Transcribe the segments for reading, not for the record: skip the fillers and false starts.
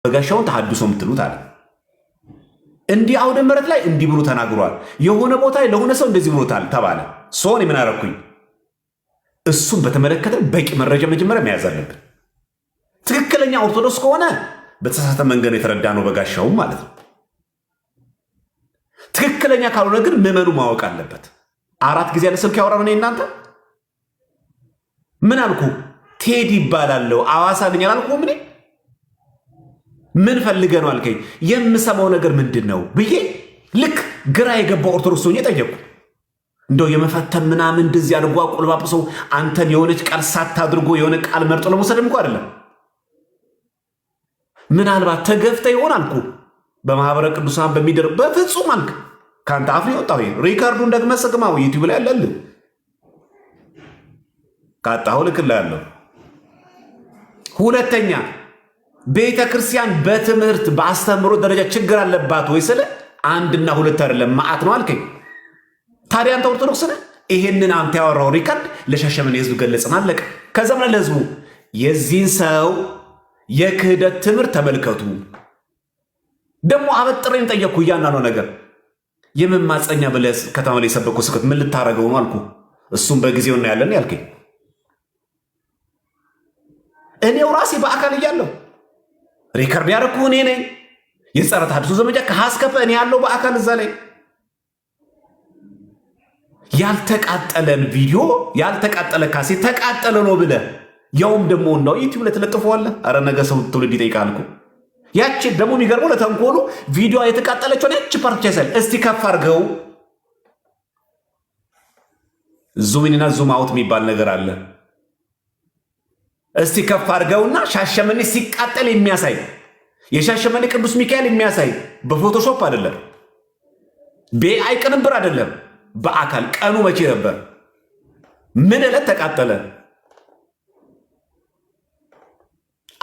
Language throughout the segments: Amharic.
በጋሻውን ተሐድሶ የምትሉት አለ። እንዲህ አውደ ምሕረት ላይ እንዲህ ብሎ ተናግሯል። የሆነ ቦታ ላይ ለሆነ ሰው እንደዚህ ብሎታል ተባለ። ሶን ምን አደረኩኝ? እሱን በተመለከተ በቂ መረጃ መጀመሪያ መያዝ አለብን። ትክክለኛ ኦርቶዶክስ ከሆነ በተሳሳተ መንገድ የተረዳ ነው በጋሻውም ማለት ነው። ትክክለኛ ካልሆነ ግን ምዕመኑ ማወቅ አለበት። 4 ጊዜ ያለ ስልክ ያወራን እናንተ ምን አልኩ? ቴዲ ይባላለሁ አዋሳ ነኝ አላልኩም? ምን ፈልገህ ነው አልከኝ። የምሰማው ነገር ምንድን ነው ብዬ ልክ ግራ የገባው ኦርቶዶክስ ሆኜ ጠየቁ። እንደው የመፈተን ምናምን እንደዚህ አድርጎ አቆልባብሰው አንተን የሆነች ቃል ሳት አድርጎ የሆነ ቃል መርጦ ለመውሰድም እኮ አይደለም። ምናልባት ተገፍተ ይሆን አልኩ። በማህበረ ቅዱሳን በሚደር በፍጹም አልክ። ካንተ አፍ ነው የወጣው። ሪካርዱን ደግመህ ሰግማው ዩቲዩብ ላይ አለልህ። ካጣሁ ልክልሃለሁ። ሁለተኛ ቤተ ክርስቲያን በትምህርት በአስተምሮ ደረጃ ችግር አለባት ወይ ስለ 1 እና 2 አይደለም ማአት ነው አልከኝ። ታዲያ አንተ ኦርቶዶክስ ነህ። ይሄንን አንተ ያወራው ሪካርድ ለሻሸመኔ ህዝብ ገለጽን አለቀ። ከዛ ምን ለህዝቡ የዚህን ሰው የክህደት ትምህርት ተመልከቱ። ደግሞ አበጥሬን ጠየቅኩ። እያንዳንዱ ነገር የመማፀኛ ብለህ ከተማ ላይ የሰበኩ ስብከት ምን ልታረገው ነው አልኩ። እሱም በጊዜው እናያለን ያልከኝ እኔው ራሴ በአካል እያለሁ ሪከርድ ያደረኩ እኔ ነኝ። የጸረ ተሐድሶ ዘመቻ ከሐስከፈ እኔ ያለው በአካል እዛ ላይ ያልተቃጠለን ቪዲዮ ያልተቃጠለ ካሴት ተቃጠለ ነው ብለህ ያውም ደግሞ ነው ዩቲዩብ ላይ ተለጥፈዋለህ። አረ ነገ ሰው ትውልድ ይጠይቃል እኮ። ያቺ ደግሞ የሚገርመው ለተንኮሉ ቪዲዮ የተቃጠለችው ነች ፓርት ቻይሰል እስቲ ከፍ አድርገው። ዙም ኢንና ዙም አውት የሚባል ነገር አለ። እስቲ ከፍ አድርገውና ሻሸመኔ ሲቃጠል የሚያሳይ የሻሸመኔ ቅዱስ ሚካኤል የሚያሳይ በፎቶሾፕ አይደለም፣ በአይ ቅንብር አይደለም፣ በአካል ቀኑ መቼ ነበር? ምን ዕለት ተቃጠለ?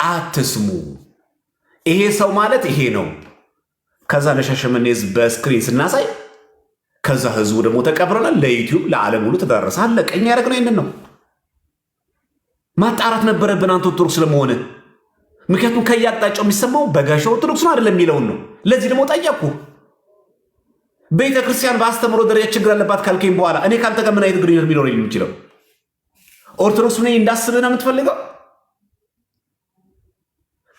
አትስሙ። ይሄ ሰው ማለት ይሄ ነው። ከዛ ለሻሸመኔ ህዝብ በስክሪን ስናሳይ ከዛ ህዝቡ ደግሞ ተቀብረናል። ለዩቲዩብ ለዓለም ሁሉ ተዳረሰ። አለቀ። እኛ ያደረግነው ይህንን ነው። ማጣራት ነበረብን አንተ ኦርቶዶክስ ለመሆን። ምክንያቱም ከያጣጫው የሚሰማው በጋሻው ኦርቶዶክስ ነው አይደለም የሚለውን ነው። ለዚህ ደግሞ ጠየቅኩ። ቤተ ክርስቲያን በአስተምሮ ደረጃ ችግር አለባት ካልከኝ በኋላ እኔ ካንተ ጋር ምን አይነት ግንኙነት ሊኖረኝ የሚችለው? ኦርቶዶክስ ነኝ እንዳስብህ ነው የምትፈልገው?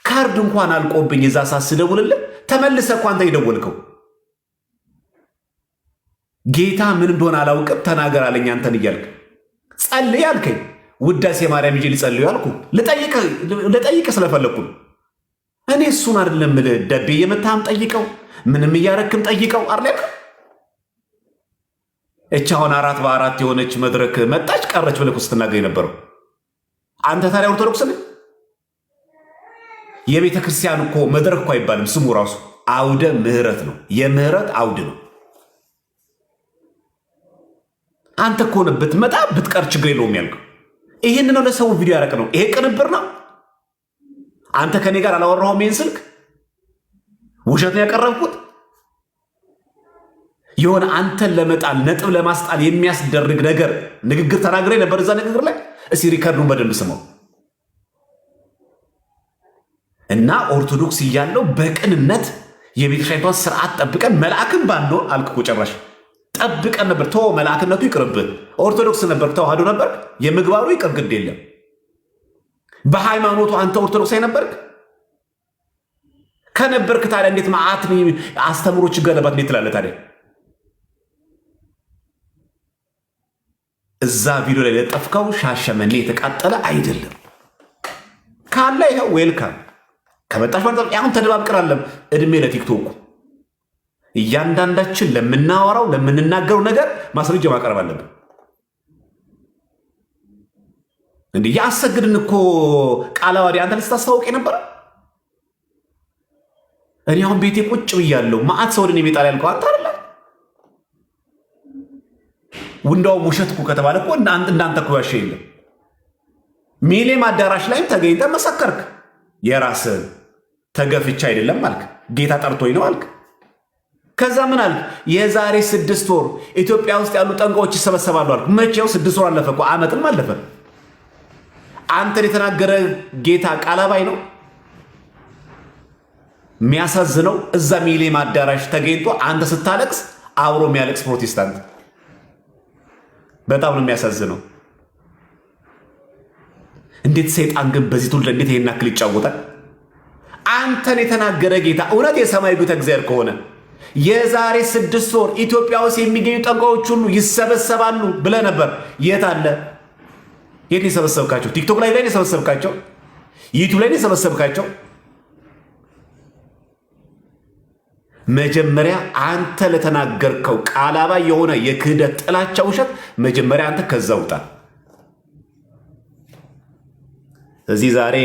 ካርድ እንኳን አልቆብኝ እዛ ሳስደውልልህ ተመልሰህ እኮ አንተ የደወልከው ጌታ ምን እንደሆነ አላውቅም ተናገር አለኝ። አንተን እያልክ ጸልይ አልከኝ። ውዳሴ ማርያም ይዤ ልጸልዩ አልኩ። ልጠይቅህ ስለፈለግኩ እኔ እሱን አይደለም የምልህ። ደቤ የመታህም ጠይቀው፣ ምንም እያረክም ጠይቀው አለ። እቻ አሁን 4 በ4 የሆነች መድረክ መጣች ቀረች ብለህ ስትናገር የነበረው አንተ ታዲያ ኦርቶዶክስ ነህ? የቤተ ክርስቲያን እኮ መድረክ እኮ አይባልም ስሙ ራሱ አውደ ምሕረት ነው። የምህረት አውድ ነው። አንተ እኮ ነው ብትመጣ ብትቀር ችግር የለውም ያልከው። ይሄን ነው ለሰው ቪዲዮ ያረቅ ነው። ይሄ ቅንብር ነው። አንተ ከኔ ጋር አላወራሁም። ይሄን ስልክ ውሸት ነው ያቀረብኩት። የሆነ አንተን ለመጣል ነጥብ ለማስጣል የሚያስደርግ ነገር ንግግር ተናግሬ ነበር እዛ ንግግር ላይ። እስኪ ሪከርዱን በደንብ ስማው እና ኦርቶዶክስ እያለው በቅንነት የቤተክርስቲያኗን ስርዓት ጠብቀን መልአክን ባንዶን አልክኮ ጭራሽ ጠብቀን ነበር። ተው መልአክነቱ ይቅርብህ። ኦርቶዶክስ ነበር ተዋህዶ ነበር የምግባሩ ይቅር ግድ የለም። በሃይማኖቱ አንተ ኦርቶዶክስ አይነበርክ ከነበርክ ታዲያ እንዴት ማአት አስተምሮ ችግር አለባት እንዴት ትላለህ ታዲያ? እዛ ቪዲዮ ላይ ለጠፍከው ሻሸመኔ የተቃጠለ አይደለም ካለ ይኸው ዌልካም ከመጣሽ ማለት አሁን ተደባብቀናል። እድሜ ለቲክቶክ እያንዳንዳችን ለምናወራው ለምንናገረው ነገር ማስረጃ ማቅረብ አለብን። እንዴ ያሰግድን እኮ ቃላዋዲ አንተ ልታስታውቅ ነበር። እኔ አሁን ቤቴ ቁጭ ብያለሁ። ማአት ሰው ወደኔ ይመጣል ያልከው አንተ አይደለ? ወንዳው ውሸት እኮ ከተባለ እኮ እንዳንተ እኮ ያሸ የለም። ሚሊየም አዳራሽ ላይም ተገኝተህ መሰከርክ። የራስህ ተገፍቻ አይደለም አልክ። ጌታ ጠርቶኝ ነው አልክ። ከዛ ምን አልክ? የዛሬ 6 ወር ኢትዮጵያ ውስጥ ያሉ ጠንቋዮች ይሰበሰባሉ አልክ። መቼው 6 ወር አለፈ እኮ ዓመትም አለፈ። አንተን የተናገረ ጌታ ቃላባይ ነው። የሚያሳዝነው እዛ ሚሊኒየም አዳራሽ ተገኝቶ አንተ ስታለቅስ አብሮ የሚያለቅስ ፕሮቴስታንት በጣም ነው የሚያሳዝነው። እንዴት ሰይጣን ግን በዚህ ትውልድ እንዴት ይሄን ያክል ይጫወታል? አንተን የተናገረ ጌታ እውነት የሰማይ ጌታ እግዚአብሔር ከሆነ የዛሬ 6 ወር ኢትዮጵያ ውስጥ የሚገኙ ጠንቋዮች ሁሉ ይሰበሰባሉ ብለህ ነበር። የት አለ? የት የሰበሰብካቸው? ቲክቶክ ላይ የሰበሰብካቸው? ዩቲዩብ ላይ የሰበሰብካቸው? መጀመሪያ አንተ ለተናገርከው ቃላባ የሆነ የክህደት ጥላቻ፣ ውሸት መጀመሪያ አንተ ከዛ ውጣ። እዚህ ዛሬ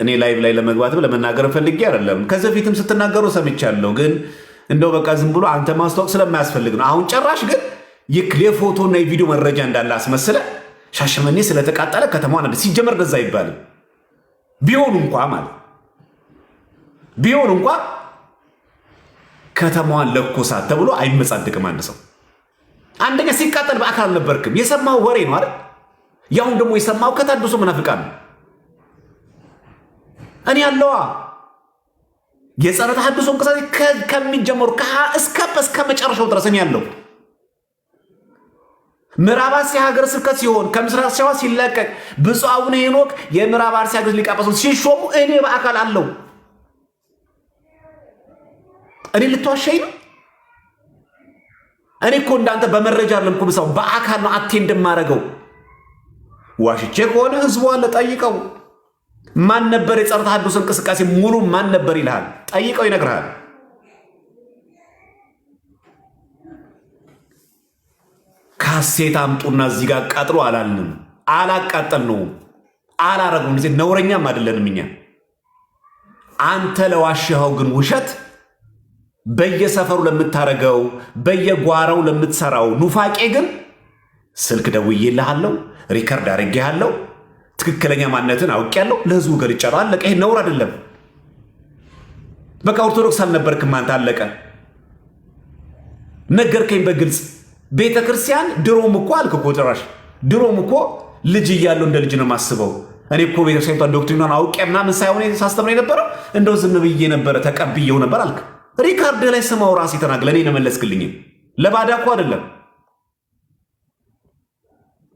እኔ ላይቭ ላይ ለመግባትም ለመናገር ፈልጌ አይደለም። ከዚህ በፊትም ስትናገሩ ሰምቻለሁ። ግን እንደው በቃ ዝም ብሎ አንተ ማስታወቅ ስለማያስፈልግ ነው። አሁን ጨራሽ ግን የፎቶና የቪዲዮ መረጃ እንዳለ አስመስለ ሻሸመኔ ስለተቃጠለ ከተማዋን አዲስ ሲጀመር ገዛ አይባልም። ቢሆን እንኳ ከተማዋን ለኮሳት ተብሎ አይመጻደቅም። አንድ ሰው አንደኛ ሲቃጠል በአካል አልነበርክም። የሰማው ወሬ ነው አይደል? ያሁን ደግሞ የሰማው ከታድሶ መናፍቃን ነው። እኔ ያለዋ የጸረ ተሐድሶ እንቅስቃሴ ከሚጀመሩ እስከ መጨረሻው ድረስ እኔ ያለው ምዕራብ አርሲያ ሀገረ ስብከት ሲሆን ከምስራቅ ሸዋ ሲለቀቅ ብፁዕ አቡነ ሄኖክ የምዕራብ አርሲያ ሀገረ ሊቀ ጳጳስ ሲሾሙ እኔ በአካል አለው። እኔ ልትዋሸኝ ነው? እኔ እኮ እንዳንተ በመረጃ አይደለም እኮ ብሰው በአካል ነው አቴንድ የማደርገው። ዋሽቼ ከሆነ ህዝቡ አለ ጠይቀው። ማን ነበር የጸረ ተሐድሶ እንቅስቃሴ ሙሉ ማን ነበር ይልሃል? ጠይቀው ይነግርሃል። ካሴት አምጡና እዚህ ጋር አቃጥሎ አላልንም፣ አላቃጠልነውም፣ አላረግነውም። እንደዚህ ነውረኛም አይደለንም እኛ። አንተ ለዋሽኸው ግን ውሸት በየሰፈሩ ለምታረገው በየጓራው ለምትሰራው ኑፋቄ ግን ስልክ ደውዬልሃለሁ፣ ሪከርድ አድርጌሃለሁ፣ ትክክለኛ ማንነትን አውቄያለሁ፣ ለህዝቡ ገልጫለሁ። አለቀ። ይሄ ነውር አይደለም። በቃ ኦርቶዶክስ አልነበርክም አንተ፣ አለቀ። ነገርከኝ በግልጽ ቤተ ክርስቲያን ድሮም እኮ አልክ እኮ ጭራሽ ድሮም እኮ ልጅ እያለሁ እንደ ልጅ ነው የማስበው። እኔ እኮ ቤተክርስቲያኗን ዶክትሪኗን አውቄ ምናምን ሳይሆን ሳስተምር የነበረው እንደው ዝም ብዬ ነበረ ተቀብዬው ነበር አልክ። ሪካርድ ላይ ስማው ራስ የተናገረ ለኔ ነው መለስክልኝ። ለባዳ እኮ አይደለም፣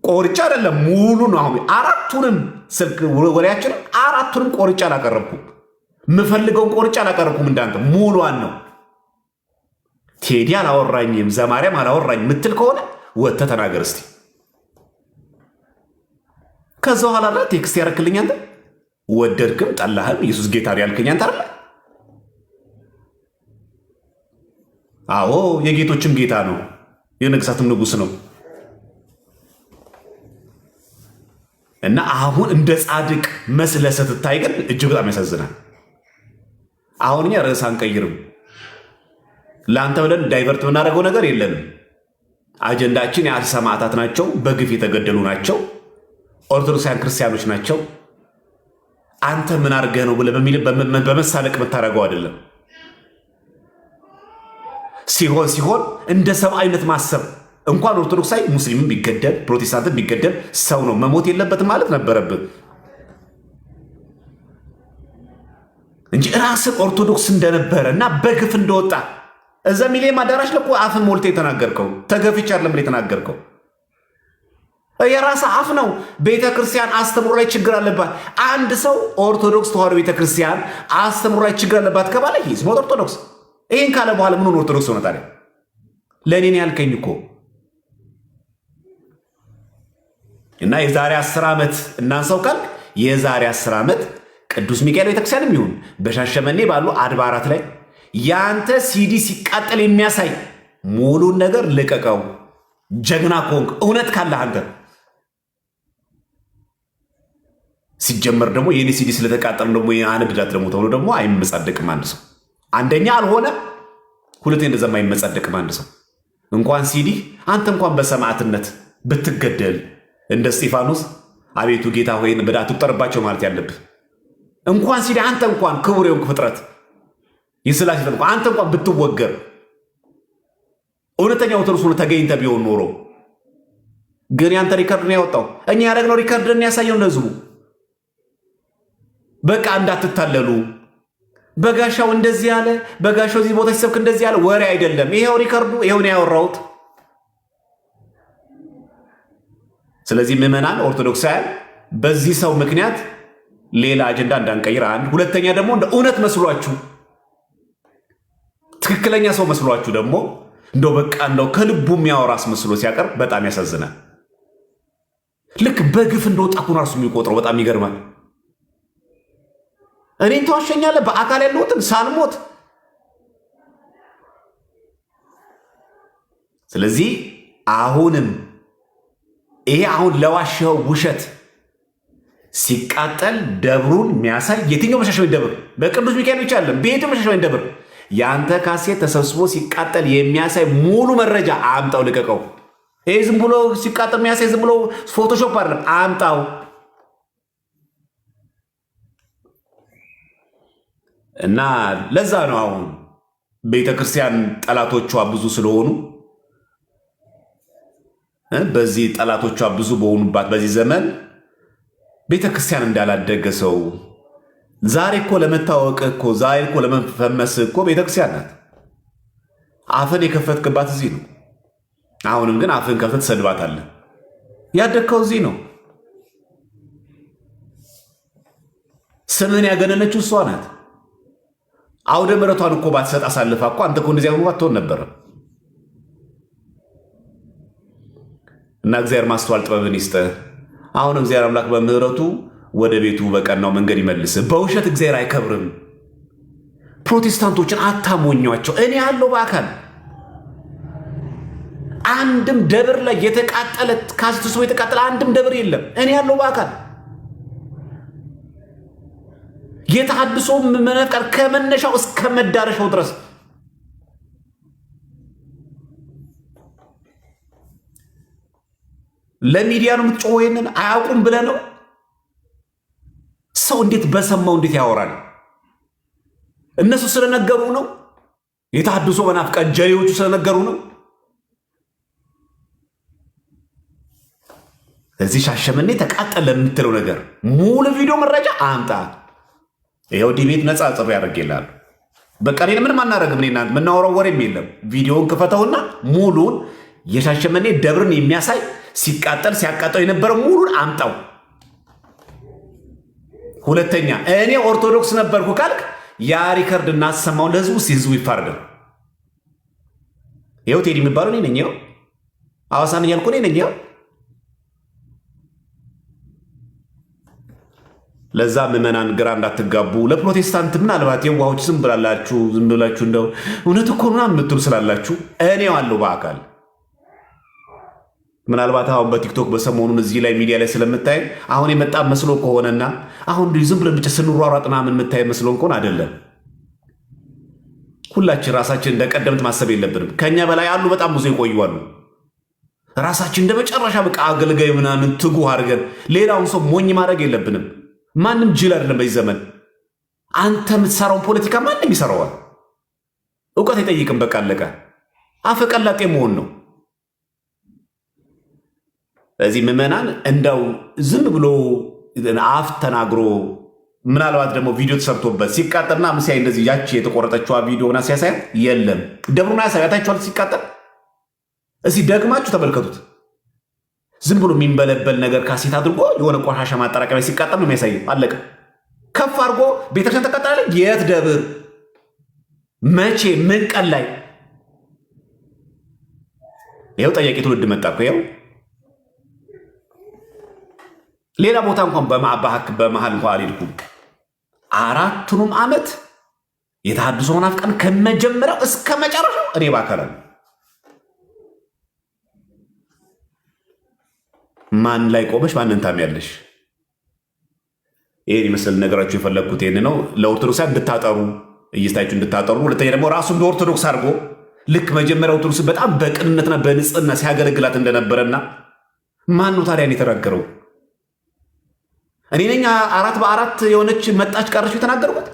ቆርጫ አይደለም፣ ሙሉ ነው። አሁን አራቱንም ስልክ ወሬያችን አራቱንም ቆርጫ አላቀረብኩም። የምፈልገውን ቆርጫ አላቀረብኩም። እንዳንተ ሙሉዋን ነው። ቴዲ አላወራኝም፣ ዘማርያም አላወራኝ ምትል ከሆነ ወጥተህ ተናገር እስቲ። ከዛ በኋላ ላይ ቴክስት ያረክልኝ አንተ ወደድክም ጠላህም ኢየሱስ ጌታ ያልከኝ አንተ አይደል? አዎ የጌቶችም ጌታ ነው፣ የነገሥታትም ንጉሥ ነው። እና አሁን እንደ ጻድቅ መስለህ ስትታይ ግን እጅግ በጣም ያሳዝናል። አሁን እኛ ርዕስ አንቀይርም። ለአንተ ብለን ዳይቨርት የምናደርገው ነገር የለንም። አጀንዳችን የአርሲ ሰማዕታት ናቸው፣ በግፍ የተገደሉ ናቸው፣ ኦርቶዶክሳውያን ክርስቲያኖች ናቸው። አንተ ምን አድርገህ ነው ብለህ በመሳለቅ የምታደርገው አይደለም። ሲሆን እንደ ሰብአዊነት ማሰብ እንኳን ኦርቶዶክሳዊ ሙስሊምም ቢገደል ፕሮቴስታንትም ቢገደል ሰው ነው፣ መሞት የለበትም ማለት ነበረብን እንጂ ራስን ኦርቶዶክስ እንደነበረ እና በግፍ እንደወጣ እዛ ሚሊኒየም አዳራሽ ለቆ አፍን ሞልተ የተናገርከው ተገፍቻ አይደለም የተናገርከው። የራስ አፍ ነው። ቤተክርስቲያን አስተምሮ ላይ ችግር አለባት። አንድ ሰው ኦርቶዶክስ ተዋሕዶ ቤተክርስቲያን አስተምሮ ላይ ችግር አለባት ከባለ ይህ ሞት ኦርቶዶክስ። ይህን ካለ በኋላ ምኑን ኦርቶዶክስ ሆነ ታዲያ? ለእኔን ያልከኝ እኮ እና የዛሬ 10 ዓመት እናንሰው ካልክ የዛሬ 10 ዓመት ቅዱስ ሚካኤል ቤተክርስቲያንም ይሁን በሻሸመኔ ባሉ አድባራት ላይ ያንተ ሲዲ ሲቃጠል የሚያሳይ ሙሉን ነገር ልቀቀው። ጀግና ኮንክ እውነት ካለህ አንተ። ሲጀመር ደግሞ የኔ ሲዲ ስለተቃጠል ደግሞ አንብዳት ደግሞ ተብሎ ደግሞ አይመጻደቅም አንድ ሰው። አንደኛ አልሆነ፣ ሁለተኛ እንደዛም አይመጻደቅም አንድ ሰው። እንኳን ሲዲ አንተ እንኳን በሰማዕትነት ብትገደል እንደ እስጢፋኖስ አቤቱ ጌታ ሆይ በዳ ትጠርባቸው ማለት ያለብህ እንኳን ሲዲ አንተ እንኳን ክቡር የሆንክ ፍጥረት ይስላሽ ተንኳ አንተ እንኳን ብትወገር እውነተኛ ኦርቶዶክስ ሆነ ተገኝተ ቢሆን ኖሮ ግን ያንተ ሪከርድ ነው ያወጣው። እኛ ያደረግነው ሪከርድ ነው ያሳየው ለህዝቡ። በቃ እንዳትታለሉ በጋሻው እንደዚህ ያለ በጋሻው እዚህ ቦታ ሲሰብክ እንደዚህ ያለ ወሬ አይደለም። ይሄው ሪከርዱ ይሄውን ያወራሁት። ስለዚህ ምዕመናን ኦርቶዶክሳውያን በዚህ ሰው ምክንያት ሌላ አጀንዳ እንዳንቀይር አንድ፣ ሁለተኛ ደግሞ እንደ እውነት መስሏችሁ ትክክለኛ ሰው መስሏችሁ ደግሞ እንደው በቃ እንደው ከልቡ የሚያወራስ መስሎ ሲያቀርብ በጣም ያሳዝናል። ልክ በግፍ እንደወጣ እኮ ነው እራሱ የሚቆጥረው። በጣም ይገርማል። እኔን ተዋሸኛለህ በአካል ያለሁትን ሳልሞት። ስለዚህ አሁንም ይሄ አሁን ለዋሸኸው ውሸት ሲቃጠል ደብሩን የሚያሳይ የትኛው መሻሻዊ ደብር በቅዱስ ሚካኤል ብቻ አይደለም፣ በየትኛው መሻሻዊ ደብር ያንተ ካሴት ተሰብስቦ ሲቃጠል የሚያሳይ ሙሉ መረጃ አምጣው፣ ልቀቀው። ይሄ ዝም ብሎ ሲቃጠል የሚያሳይ ዝም ብሎ ፎቶሾፕ አይደለም፣ አምጣው። እና ለዛ ነው አሁን ቤተክርስቲያን ጠላቶቿ ብዙ ስለሆኑ በዚህ ጠላቶቿ ብዙ በሆኑባት በዚህ ዘመን ቤተክርስቲያን እንዳላደገ ሰው ዛሬ እኮ ለመታወቅ እኮ ዛሬ እኮ ለመፈመስ እኮ ቤተክርስቲያን ናት። አፍን የከፈትክባት እዚህ ነው። አሁንም ግን አፍን ከፍተህ ትሰድባታለህ። ያደግከው እዚህ ነው። ስምህን ያገነነችው እሷ ናት። አውደ ምሕረቷን እኮ ባትሰጥ አሳልፋ እኮ አንተ እኮ እንደዚያ ሆኖ አትሆን ነበር። እና እግዚአብሔር ማስተዋል ጥበብን ይስጥህ። አሁን እግዚአብሔር አምላክ በምህረቱ ወደ ቤቱ በቀናው መንገድ ይመልስ። በውሸት እግዚአብሔር አይከብርም። ፕሮቴስታንቶችን አታሞኟቸው። እኔ ያለው በአካል አንድም ደብር ላይ የተቃጠለ ካስተሱ የተቃጠለ አንድም ደብር የለም። እኔ ያለው በአካል የተሐድሶ መነቀር ከመነሻው እስከ መዳረሻው ድረስ ለሚዲያ ነው የምትጮኸው። ይሄንን አያውቁም ብለህ ነው? ሰው እንዴት በሰማው እንዴት ያወራል? እነሱ ስለነገሩ ነው? የተሐድሶ መናፍቃን ጀሌዎቹ ስለነገሩ ነው? እዚህ ሻሸመኔ ተቃጠለ የምትለው ነገር ሙሉ ቪዲዮ መረጃ አምጣ። ይኸው ዲቤት ነፃ ጽፍ ያደርግልሃል። በቃ እኔን ምንም አናደርግም። እኔና የምናወራው ወሬም የለም። ቪዲዮውን ክፈተውና ሙሉን የሻሸመኔ ደብርን የሚያሳይ ሲቃጠል ሲያቃጠው የነበረው ሙሉን አምጣው። ሁለተኛ እኔ ኦርቶዶክስ ነበርኩ ካልክ ያ ሪከርድ እናሰማውን ለህዝቡ ህዝቡ ይፋርደው። ይኸው ቴዲ የሚባለው እኔ ነኝ። ይኸው ሐዋሳን እያልኩ እኔ ነኝ። ይኸው ለዛ ምዕመናን ግራ እንዳትጋቡ። ለፕሮቴስታንት ምናልባት የዋሆች ዝም ብላላችሁ እንደው እውነት እኮ ምናምን የምትሉ ስላላችሁ እኔው አለው በአካል ምናልባት አሁን በቲክቶክ በሰሞኑን እዚህ ላይ ሚዲያ ላይ ስለምታይ አሁን የመጣ መስሎ ከሆነና አሁን ዝም ብለን ብቻ ስንሯሯጥ ምናምን የምታይ መስሎን ከሆነ አይደለም። ሁላችን ራሳችን እንደቀደምት ማሰብ የለብንም። ከኛ በላይ አሉ፣ በጣም ብዙ ይቆዩዋሉ። ራሳችን እንደመጨረሻ በቃ አገልጋይ ምናምን ትጉህ አድርገን ሌላውን ሰው ሞኝ ማድረግ የለብንም። ማንም ጅል አይደለም በዚህ ዘመን። አንተ የምትሰራውን ፖለቲካ ማንም ይሰራዋል። እውቀት አይጠይቅም። በቃ አለቀ። አፈቀላጤ መሆን ነው። ስለዚህ ምዕመናን እንደው ዝም ብሎ አፍ ተናግሮ ምናልባት ደግሞ ቪዲዮ ተሰርቶበት ሲቃጠልና ምሳይ እንደዚህ ያቺ የተቆረጠችዋ ቪዲዮና ሲያሳይ የለም ደብሩና ያሳያታችኋል ሲቃጠል። እዚህ ደግማችሁ ተመልከቱት። ዝም ብሎ የሚንበለበል ነገር ካሴት አድርጎ የሆነ ቆሻሻ ማጠራቀሚያ ሲቃጠል ነው የሚያሳየው። አለቀ። ከፍ አድርጎ ቤተክርስቲያን ተቃጠለ። የት ደብር? መቼ? ምን ቀን ላይ? ይኸው ጠያቂ ትውልድ መጣ እኮ። ይኸው ሌላ ቦታ እንኳን በመሃል እንኳን አልሄድኩም። 4ቱንም ዓመት የተሐድሶ መናፍቃን ከመጀመሪያው እስከ መጨረሻው እኔ ባከራል። ማን ላይ ቆመሽ ማንን ታሚያለሽ? ይሄን ይመስል ነገራችሁ የፈለግኩት ይሄን ነው። ለኦርቶዶክሳን እንድታጠሩ እይስታችሁ እንድታጠሩ። ሁለተኛ ደግሞ ራሱን በኦርቶዶክስ አድርጎ ልክ መጀመሪያ ኦርቶዶክስ በጣም በቅንነትና በንጽህና ሲያገለግላት እንደነበረና ማን ነው ታዲያን የተናገረው? እኔ ነኝ 4 በ4 የሆነች መጣች ቀረች የተናገርኩት?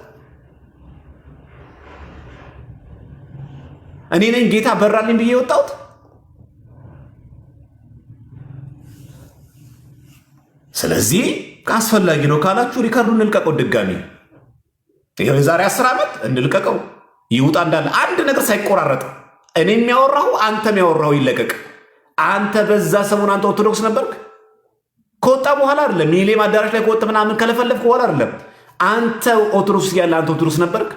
እኔ ነኝ ጌታ በራልኝ ብዬ የወጣሁት? ስለዚህ አስፈላጊ ነው ካላችሁ ሪከርዱን እንልቀቀው ድጋሚ። ይኸው የዛሬ 10 ዓመት እንልቀቀው ይውጣ እንዳለ አንድ ነገር ሳይቆራረጥ እኔ የሚያወራው አንተ የሚያወራው ይለቀቅ። አንተ በዛ ሰሞን አንተ ኦርቶዶክስ ነበርክ። ከወጣ በኋላ አይደለም ሚሊኒየም አዳራሽ ላይ ከወጣ ምናምን ከለፈለፍክ በኋላ አይደለም። አንተ ኦርቶዶክስ ያለ አንተ ኦርቶዶክስ ነበርክ።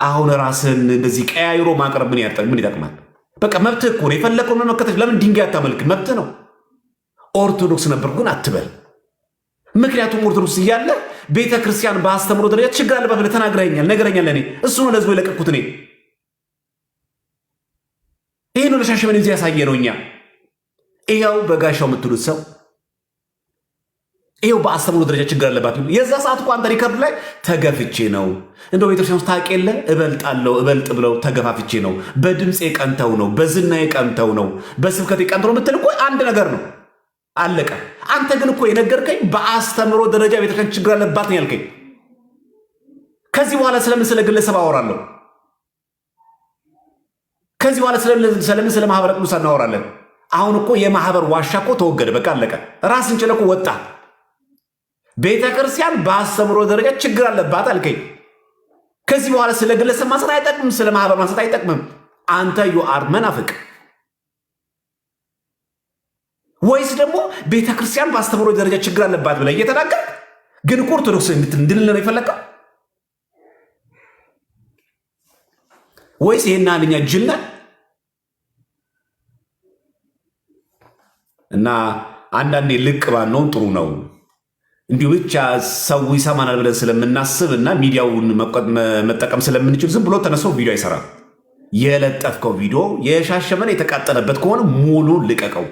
አሁን ራስን እንደዚህ ቀያይሮ ማቅረብ ምን ይጠቅማል? በቃ መብትህ እኮ ነው። የፈለከውን መመከተች ለምን ድንጋይ አታመልክ? መብትህ ነው። ኦርቶዶክስ ነበርኩ ግን አትበል። ምክንያቱም ኦርቶዶክስ እያለ ቤተ ክርስቲያን በአስተምሮ ደረጃ ችግር አለባት ብለህ ተናግረኸኛል፣ ነገረኛል። ለእኔ እሱ ነው ለህዝቡ የለቀኩት። እኔ ይህ ነው ለሻሸመኔ እዚህ ያሳየ ነው። እኛ ይኸው በጋሻው የምትሉት ሰው ይኸው በአስተምሮ ደረጃ ችግር አለባት። የዛ ሰዓት እኮ አንተ ሪከርድ ላይ ተገፍቼ ነው እንደው ቤተክርስቲያን ውስጥ ታውቅ የለ እበልጥ ብለው ተገፋፍቼ ነው፣ በድምፄ ቀንተው ነው፣ በዝናዬ ቀንተው ነው፣ በስብከቴ ቀንተው ነው የምትል እኮ አንድ ነገር ነው። አለቀ። አንተ ግን እኮ የነገርከኝ በአስተምሮ ደረጃ ቤተክርስቲያን ችግር አለባት ነው ያልከኝ። ከዚህ በኋላ ስለምን ስለ ግለሰብ አወራለሁ? ከዚህ በኋላ ስለምን ስለ ማህበረ ቅዱሳን እናወራለን? አሁን እኮ የማህበር ዋሻ እኮ ተወገደ። በቃ አለቀ። ራስን ችለህ እኮ ወጣ። ቤተክርስቲያን በአስተምሮ ደረጃ ችግር አለባት አልከኝ። ከዚህ በኋላ ስለ ግለሰብ ማንሳት አይጠቅምም፣ ስለ ማህበር ማንሳት አይጠቅምም። አንተ ዩአር መናፍቅ ወይስ ደግሞ ቤተክርስቲያን በአስተምሮ ደረጃ ችግር አለባት ብለህ እየተናገርክ ግን እኮ ኦርቶዶክስ እንድንል ነው የፈለግከው? ወይስ ይሄን አልኛ ጅል ነህ? እና አንዳንዴ ልቅ ባንሆን ጥሩ ነው። እንዲሁ ብቻ ሰው ይሰማናል ብለን ስለምናስብ እና ሚዲያውን መጠቀም ስለምንችል ዝም ብሎ ተነሰው ቪዲዮ አይሰራም። የለጠፍከው ቪዲዮ የሻሸመኔ የተቃጠለበት ከሆነ ሙሉ ልቀቀው።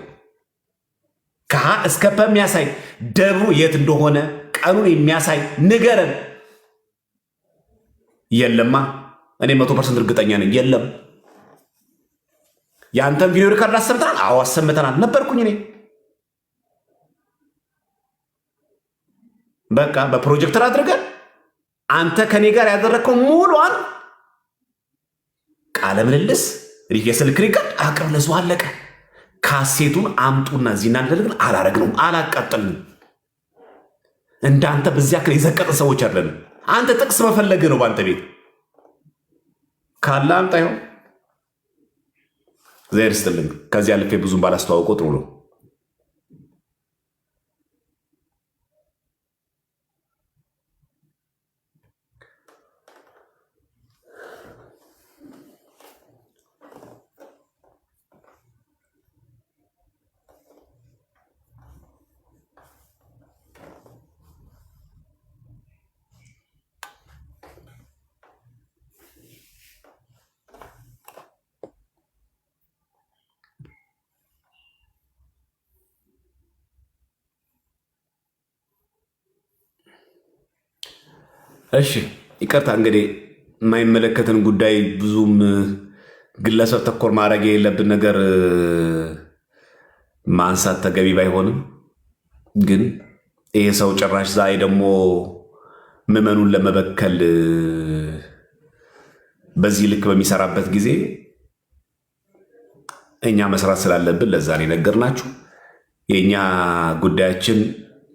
ከሀ እስከ ፐ የሚያሳይ ደብሩ የት እንደሆነ ቀኑን የሚያሳይ ንገረን። የለማ እኔ 100% እርግጠኛ ነኝ የለም። የአንተን ቪዲዮ ሪካርድ አሰምተናል? አዎ አሰምተናል። ነበርኩኝ እኔ። በቃ በፕሮጀክተር አድርገን አንተ ከኔ ጋር ያደረግከው ሙሉዋን ቃለ ምልልስ የስልክ ሪካርድ አቅርብ። ለሱ አለቀ። ካሴቱን አምጡና እዚህ እናደርግን። አላረግነውም፣ አላቃጠልንም። እንዳንተ በዚያ ክል የዘቀጠ ሰዎች አይደለም። አንተ ጥቅስ መፈለግ ነው በአንተ ቤት ካለ አምጣ። ይኸው እግዚአብሔር ይስጥልኝ። ከዚህ አልፌ ብዙም ባላስተዋውቀው ጥሩ ነው። እሺ ይቅርታ እንግዲህ የማይመለከትን ጉዳይ ብዙም ግለሰብ ተኮር ማድረግ የሌለብን ነገር ማንሳት ተገቢ ባይሆንም ግን ይሄ ሰው ጭራሽ ዛሬ ደግሞ ምዕመኑን ለመበከል በዚህ ልክ በሚሰራበት ጊዜ እኛ መስራት ስላለብን ለዛ ነው የነገርናችሁ። የእኛ ጉዳያችን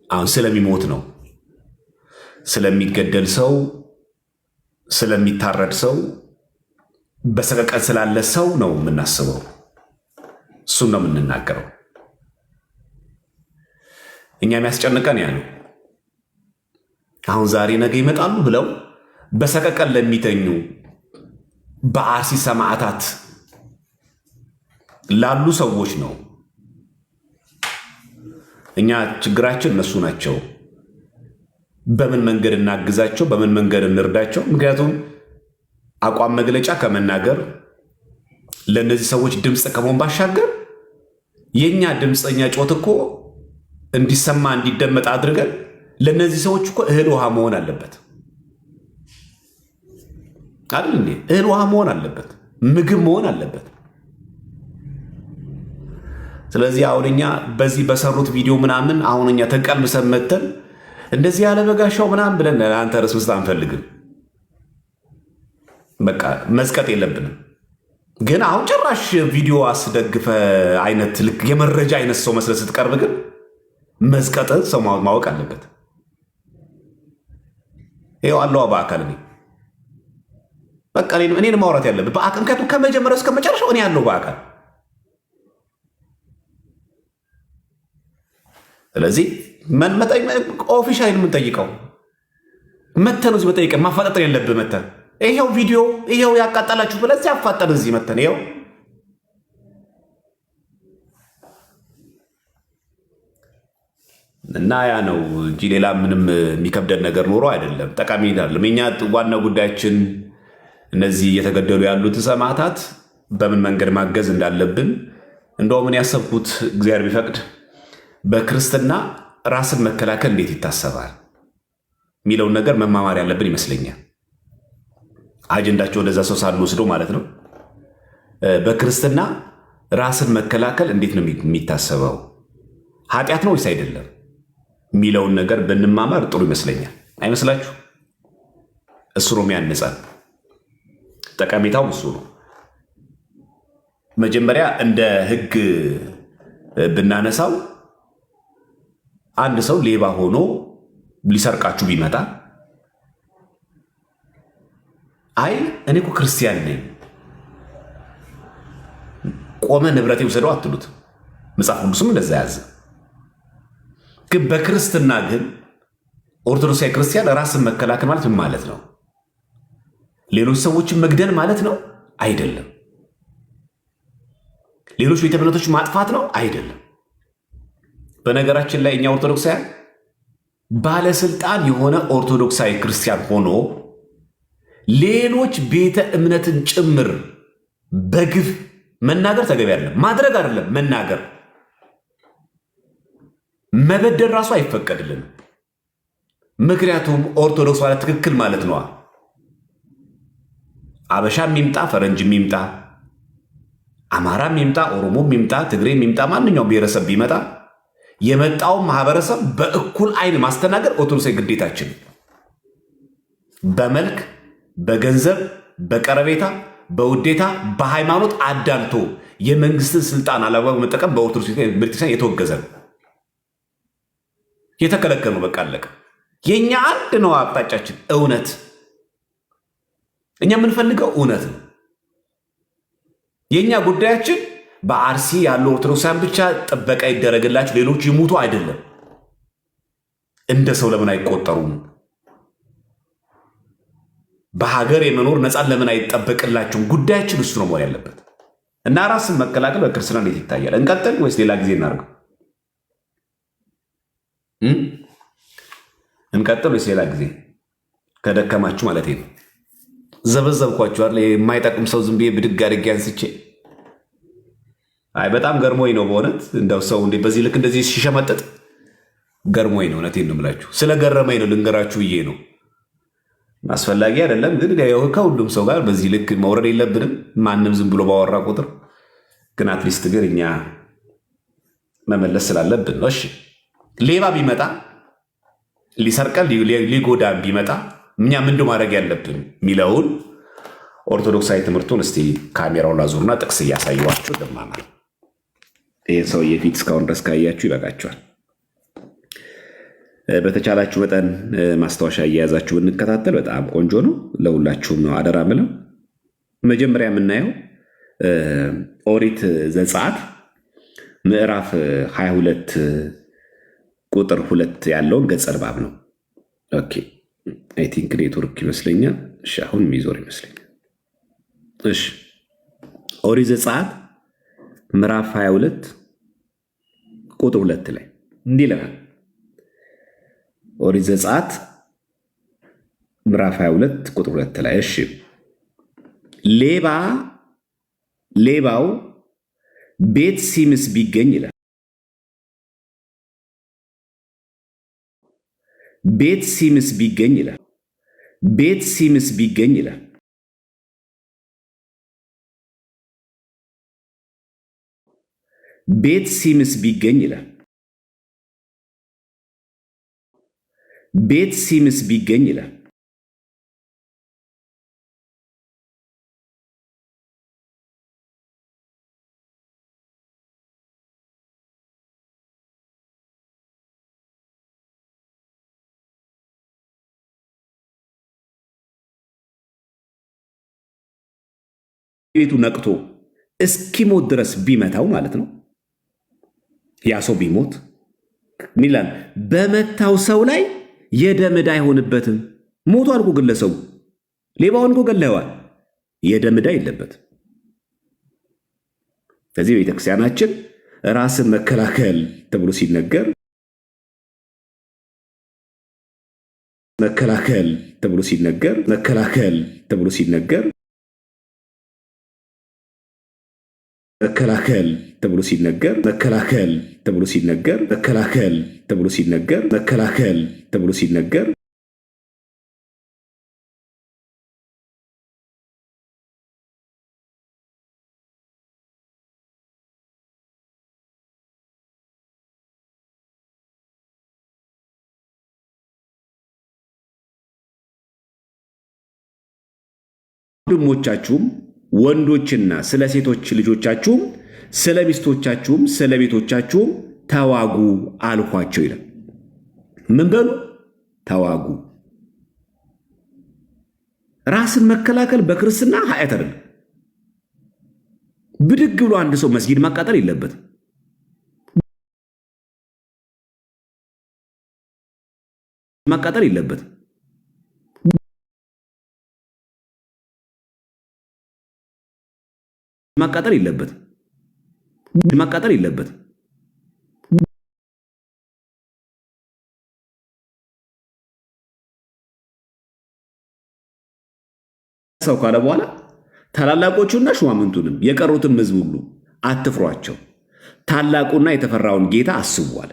አሁን ስለሚሞት ነው፣ ስለሚገደል ሰው፣ ስለሚታረድ ሰው፣ በሰቀቀን ስላለ ሰው ነው የምናስበው። እሱን ነው የምንናገረው። እኛ የሚያስጨንቀን ያ ነው። አሁን ዛሬ ነገ ይመጣሉ ብለው በሰቀቀን ለሚተኙ በአርሲ ሰማዕታት ላሉ ሰዎች ነው። እኛ ችግራችን እነሱ ናቸው። በምን መንገድ እናግዛቸው? በምን መንገድ እንርዳቸው? ምክንያቱም አቋም መግለጫ ከመናገር ለእነዚህ ሰዎች ድምፅ ከመሆን ባሻገር የእኛ ድምፀኛ ጮት እኮ እንዲሰማ እንዲደመጥ አድርገን ለእነዚህ ሰዎች እኮ እህል ውሃ መሆን አለበት አይደል እንዴ? እህል ውሃ መሆን አለበት፣ ምግብ መሆን አለበት። ስለዚህ አሁን እኛ በዚህ በሰሩት ቪዲዮ ምናምን አሁን እኛ ተቀልምሰን መተን እንደዚህ ያለ በጋሻው ምናምን ብለን አንተ ርዕስ መስጠት አንፈልግም። በቃ መዝቀጥ የለብንም። ግን አሁን ጭራሽ ቪዲዮ አስደግፈ አይነት ልክ የመረጃ አይነት ሰው መስለ ስትቀርብ ግን መዝቀጥን ሰው ማወቅ አለበት። ይኸው አለው በአካል እኔ በቃ እኔን ማውራት ያለብህ በአካል ምክንያቱም ከመጀመሪያው እስከ መጨረሻው እኔ ያለው በአካል ስለዚህ ኦፊሻሊ የምንጠይቀው መተን እዚህ መጠይቀን ማፋጠጠን የለብህ መተን ይኸው ቪዲዮ ይኸው ያቃጠላችሁ ብለህ እዚህ አፋጠን እዚህ መተን ይኸው እና ያ ነው እንጂ ሌላ ምንም የሚከብደን ነገር ኖሮ አይደለም። ጠቃሚ አይደለም። የኛ ዋና ጉዳያችን እነዚህ እየተገደሉ ያሉት ሰማዕታት በምን መንገድ ማገዝ እንዳለብን እንደውም ምን ያሰብኩት እግዚአብሔር ቢፈቅድ በክርስትና ራስን መከላከል እንዴት ይታሰባል የሚለውን ነገር መማማር ያለብን ይመስለኛል። አጀንዳቸው ወደዛ ሰው ሳንወስዶ ማለት ነው። በክርስትና ራስን መከላከል እንዴት ነው የሚታሰበው? ኃጢአት ነው ወይስ አይደለም የሚለውን ነገር ብንማማር ጥሩ ይመስለኛል። አይመስላችሁ? እሱ ነው የሚያንጸን። ጠቀሜታው እሱ ነው። መጀመሪያ እንደ ሕግ ብናነሳው አንድ ሰው ሌባ ሆኖ ሊሰርቃችሁ ቢመጣ አይ እኔ እኮ ክርስቲያን ነኝ ቆመ ንብረቴ ውሰደው አትሉት። መጽሐፍ ቅዱስም እንደዛ ያዘ። ግን በክርስትና ግን ኦርቶዶክሳዊ ክርስቲያን ራስን መከላከል ማለት ምን ማለት ነው? ሌሎች ሰዎችን መግደል ማለት ነው? አይደለም። ሌሎች ቤተ እምነቶች ማጥፋት ነው? አይደለም። በነገራችን ላይ እኛ ኦርቶዶክሳውያን ባለስልጣን የሆነ ኦርቶዶክሳዊ ክርስቲያን ሆኖ ሌሎች ቤተ እምነትን ጭምር በግፍ መናገር ተገቢ አይደለም። ማድረግ አይደለም መናገር፣ መበደል ራሱ አይፈቀድልንም። ምክንያቱም ኦርቶዶክስ ማለት ትክክል ማለት ነዋ። አበሻም ይምጣ፣ ፈረንጅም ይምጣ፣ አማራም ይምጣ፣ ኦሮሞም ይምጣ፣ ትግሬም ይምጣ፣ ማንኛውም ብሔረሰብ ቢመጣ የመጣውን ማህበረሰብ በእኩል አይን ማስተናገድ ኦርቶዶክሳዊ ግዴታችን። በመልክ፣ በገንዘብ፣ በቀረቤታ፣ በውዴታ፣ በሃይማኖት አዳልቶ የመንግስትን ስልጣን አላግባብ መጠቀም በኦርቶዶክስ ቤተክርስቲያን የተወገዘ ነው፣ የተከለከሉ። በቃ አለቀ። የኛ አንድ ነው አቅጣጫችን፣ እውነት። እኛ የምንፈልገው እውነት ነው። የኛ ጉዳያችን በአርሲ ያሉ ኦርቶዶክሳውያን ብቻ ጥበቃ ይደረግላቸው ሌሎች ይሙቱ አይደለም። እንደ ሰው ለምን አይቆጠሩም? በሀገር የመኖር ነፃን ለምን አይጠበቅላቸውም? ጉዳያችን እሱ ነው መሆን ያለበት። እና ራስን መከላከል በክርስትና እንዴት ይታያል? እንቀጥል ወይስ ሌላ ጊዜ እናደርገው? እንቀጥል ወይስ ሌላ ጊዜ? ከደከማችሁ ማለት ነው። ዘበዘብኳችኋል። የማይጠቅም ሰው ዝም ብዬ ብድግ አድርጌ አንስቼ አይ በጣም ገርሞኝ ነው በእውነት እንደው ሰው እንዴ በዚህ ልክ እንደዚህ ሲሸመጠጥ ገርሞኝ ነው። እውነቴን ነው የምላችሁ። ስለገረመኝ ነው ልንገራችሁ ብዬ ነው። አስፈላጊ አይደለም ግን ከሁሉም ሰው ጋር በዚህ ልክ መውረድ የለብንም። ማንም ዝም ብሎ ባወራ ቁጥር ግን አትሊስት ግን እኛ መመለስ ስላለብን ነው። እሺ ሌባ ቢመጣ ሊሰርቀን ሊጎዳን ቢመጣ እኛ ምንድን ማድረግ ያለብን የሚለውን ኦርቶዶክሳዊ ትምህርቱን እስቲ ካሜራውን ላዙርና ጥቅስ እያሳየዋችሁ ልማማር። ይህን ሰውዬ ፊት እስካሁን ድረስ ካያችሁ ይበቃችኋል። በተቻላችሁ መጠን ማስታወሻ እየያዛችሁ ብንከታተል በጣም ቆንጆ ነው። ለሁላችሁም ነው አደራ ምለው። መጀመሪያ የምናየው ኦሪት ዘጸአት ምዕራፍ 22 ቁጥር 2 ያለውን ገጸ ንባብ ነው። ኦኬ አይ ቲንክ ኔትወርክ ይመስለኛል። እሺ አሁን የሚዞር ይመስለኛል። እሺ ኦሪት ዘጸአት ምዕራፍ 22 ቁጥር 2 ላይ እንዲህ ይላል። ኦሪት ዘጸአት ምዕራፍ 22 ቁጥር 2 ላይ እሺ ሌባው ቤት ሲምስ ቢገኝ ይላል። ቤት ሲምስ ቢገኝ ይላል። ቤት ሲምስ ቢገኝ ይላል። ቤት ሲምስ ቢገኝ ይላል። ቤት ሲምስ ቢገኝ ይላል። ቤቱ ነቅቶ እስኪሞት ድረስ ቢመታው ማለት ነው። ያ ሰው ቢሞት ሚላል በመታው ሰው ላይ የደም ዕዳ አይሆንበትም። ሞቷል እኮ ግለሰቡ፣ ሌባውን እኮ ገለዋል። የደም ዕዳ የለበትም። ከዚህ ቤተክርስቲያናችን ራስን መከላከል ተብሎ ሲነገር መከላከል ተብሎ ሲነገር መከላከል ተብሎ ሲነገር መከላከል ተብሎ ሲነገር መከላከል ተብሎ ሲነገር መከላከል ተብሎ ሲነገር መከላከል ተብሎ ሲነገር ወንድሞቻችሁም ወንዶችና ስለ ሴቶች ልጆቻችሁም ስለ ሚስቶቻችሁም ስለ ቤቶቻችሁም ተዋጉ አልኳቸው ይላል። ምን በሉ? ተዋጉ። ራስን መከላከል በክርስትና ኃጢአት አይደለም። ብድግ ብሎ አንድ ሰው መስጊድ ማቃጠል የለበትም። ማቃጠል የለበትም። ማቃጠል የለበትም። ማቃጠል የለበትም። ሰው ካለ በኋላ ታላላቆቹና ሹማምንቱንም የቀሩትም ሕዝብ ሁሉ አትፍሯቸው፣ ታላቁና የተፈራውን ጌታ አስቧል።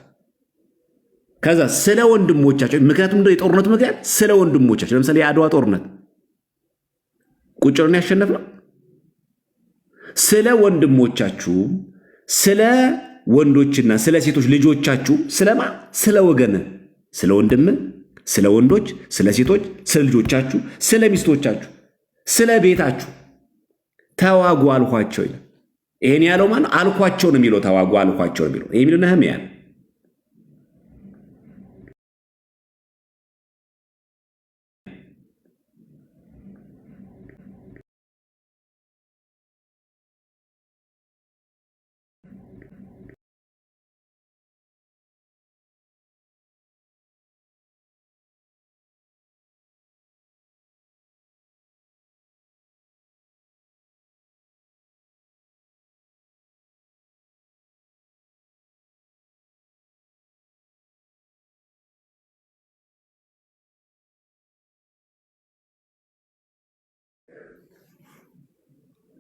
ከዛ ስለ ወንድሞቻቸው፣ ምክንያቱም የጦርነቱ ምክንያት ስለ ወንድሞቻቸው፣ ለምሳሌ የአድዋ ጦርነት ቁጭ ብለን ያሸነፍነው ስለ ወንድሞቻችሁም ስለ ወንዶችና ስለ ሴቶች ልጆቻችሁ ስለማ ስለ ወገን ስለ ወንድም ስለ ወንዶች ስለ ሴቶች ስለ ልጆቻችሁ ስለ ሚስቶቻችሁ ስለ ቤታችሁ ተዋጉ አልኳቸው ይላል። ይሄን ያለው ማን አልኳቸው ነው የሚለው? ተዋጉ አልኳቸው ነው የሚለው። ይሄ የሚለው ነህምያ ነው።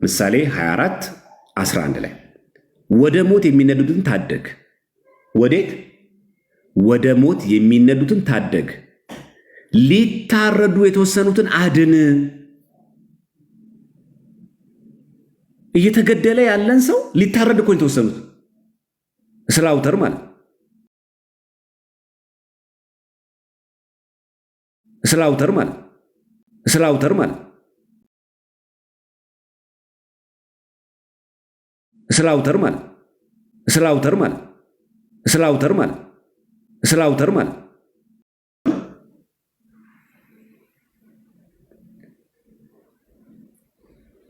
ምሳሌ 24 11 ላይ ወደ ሞት የሚነዱትን ታደግ። ወዴት? ወደ ሞት የሚነዱትን ታደግ፣ ሊታረዱ የተወሰኑትን አድን። እየተገደለ ያለን ሰው ሊታረድ እኮ የተወሰኑት ስላውተር ማለት ስላውተር ማለት ስላውተር ማለት ስላውተር ማለት ስላውተር ማለት ስላውተር ማለት ስላውተር ማለት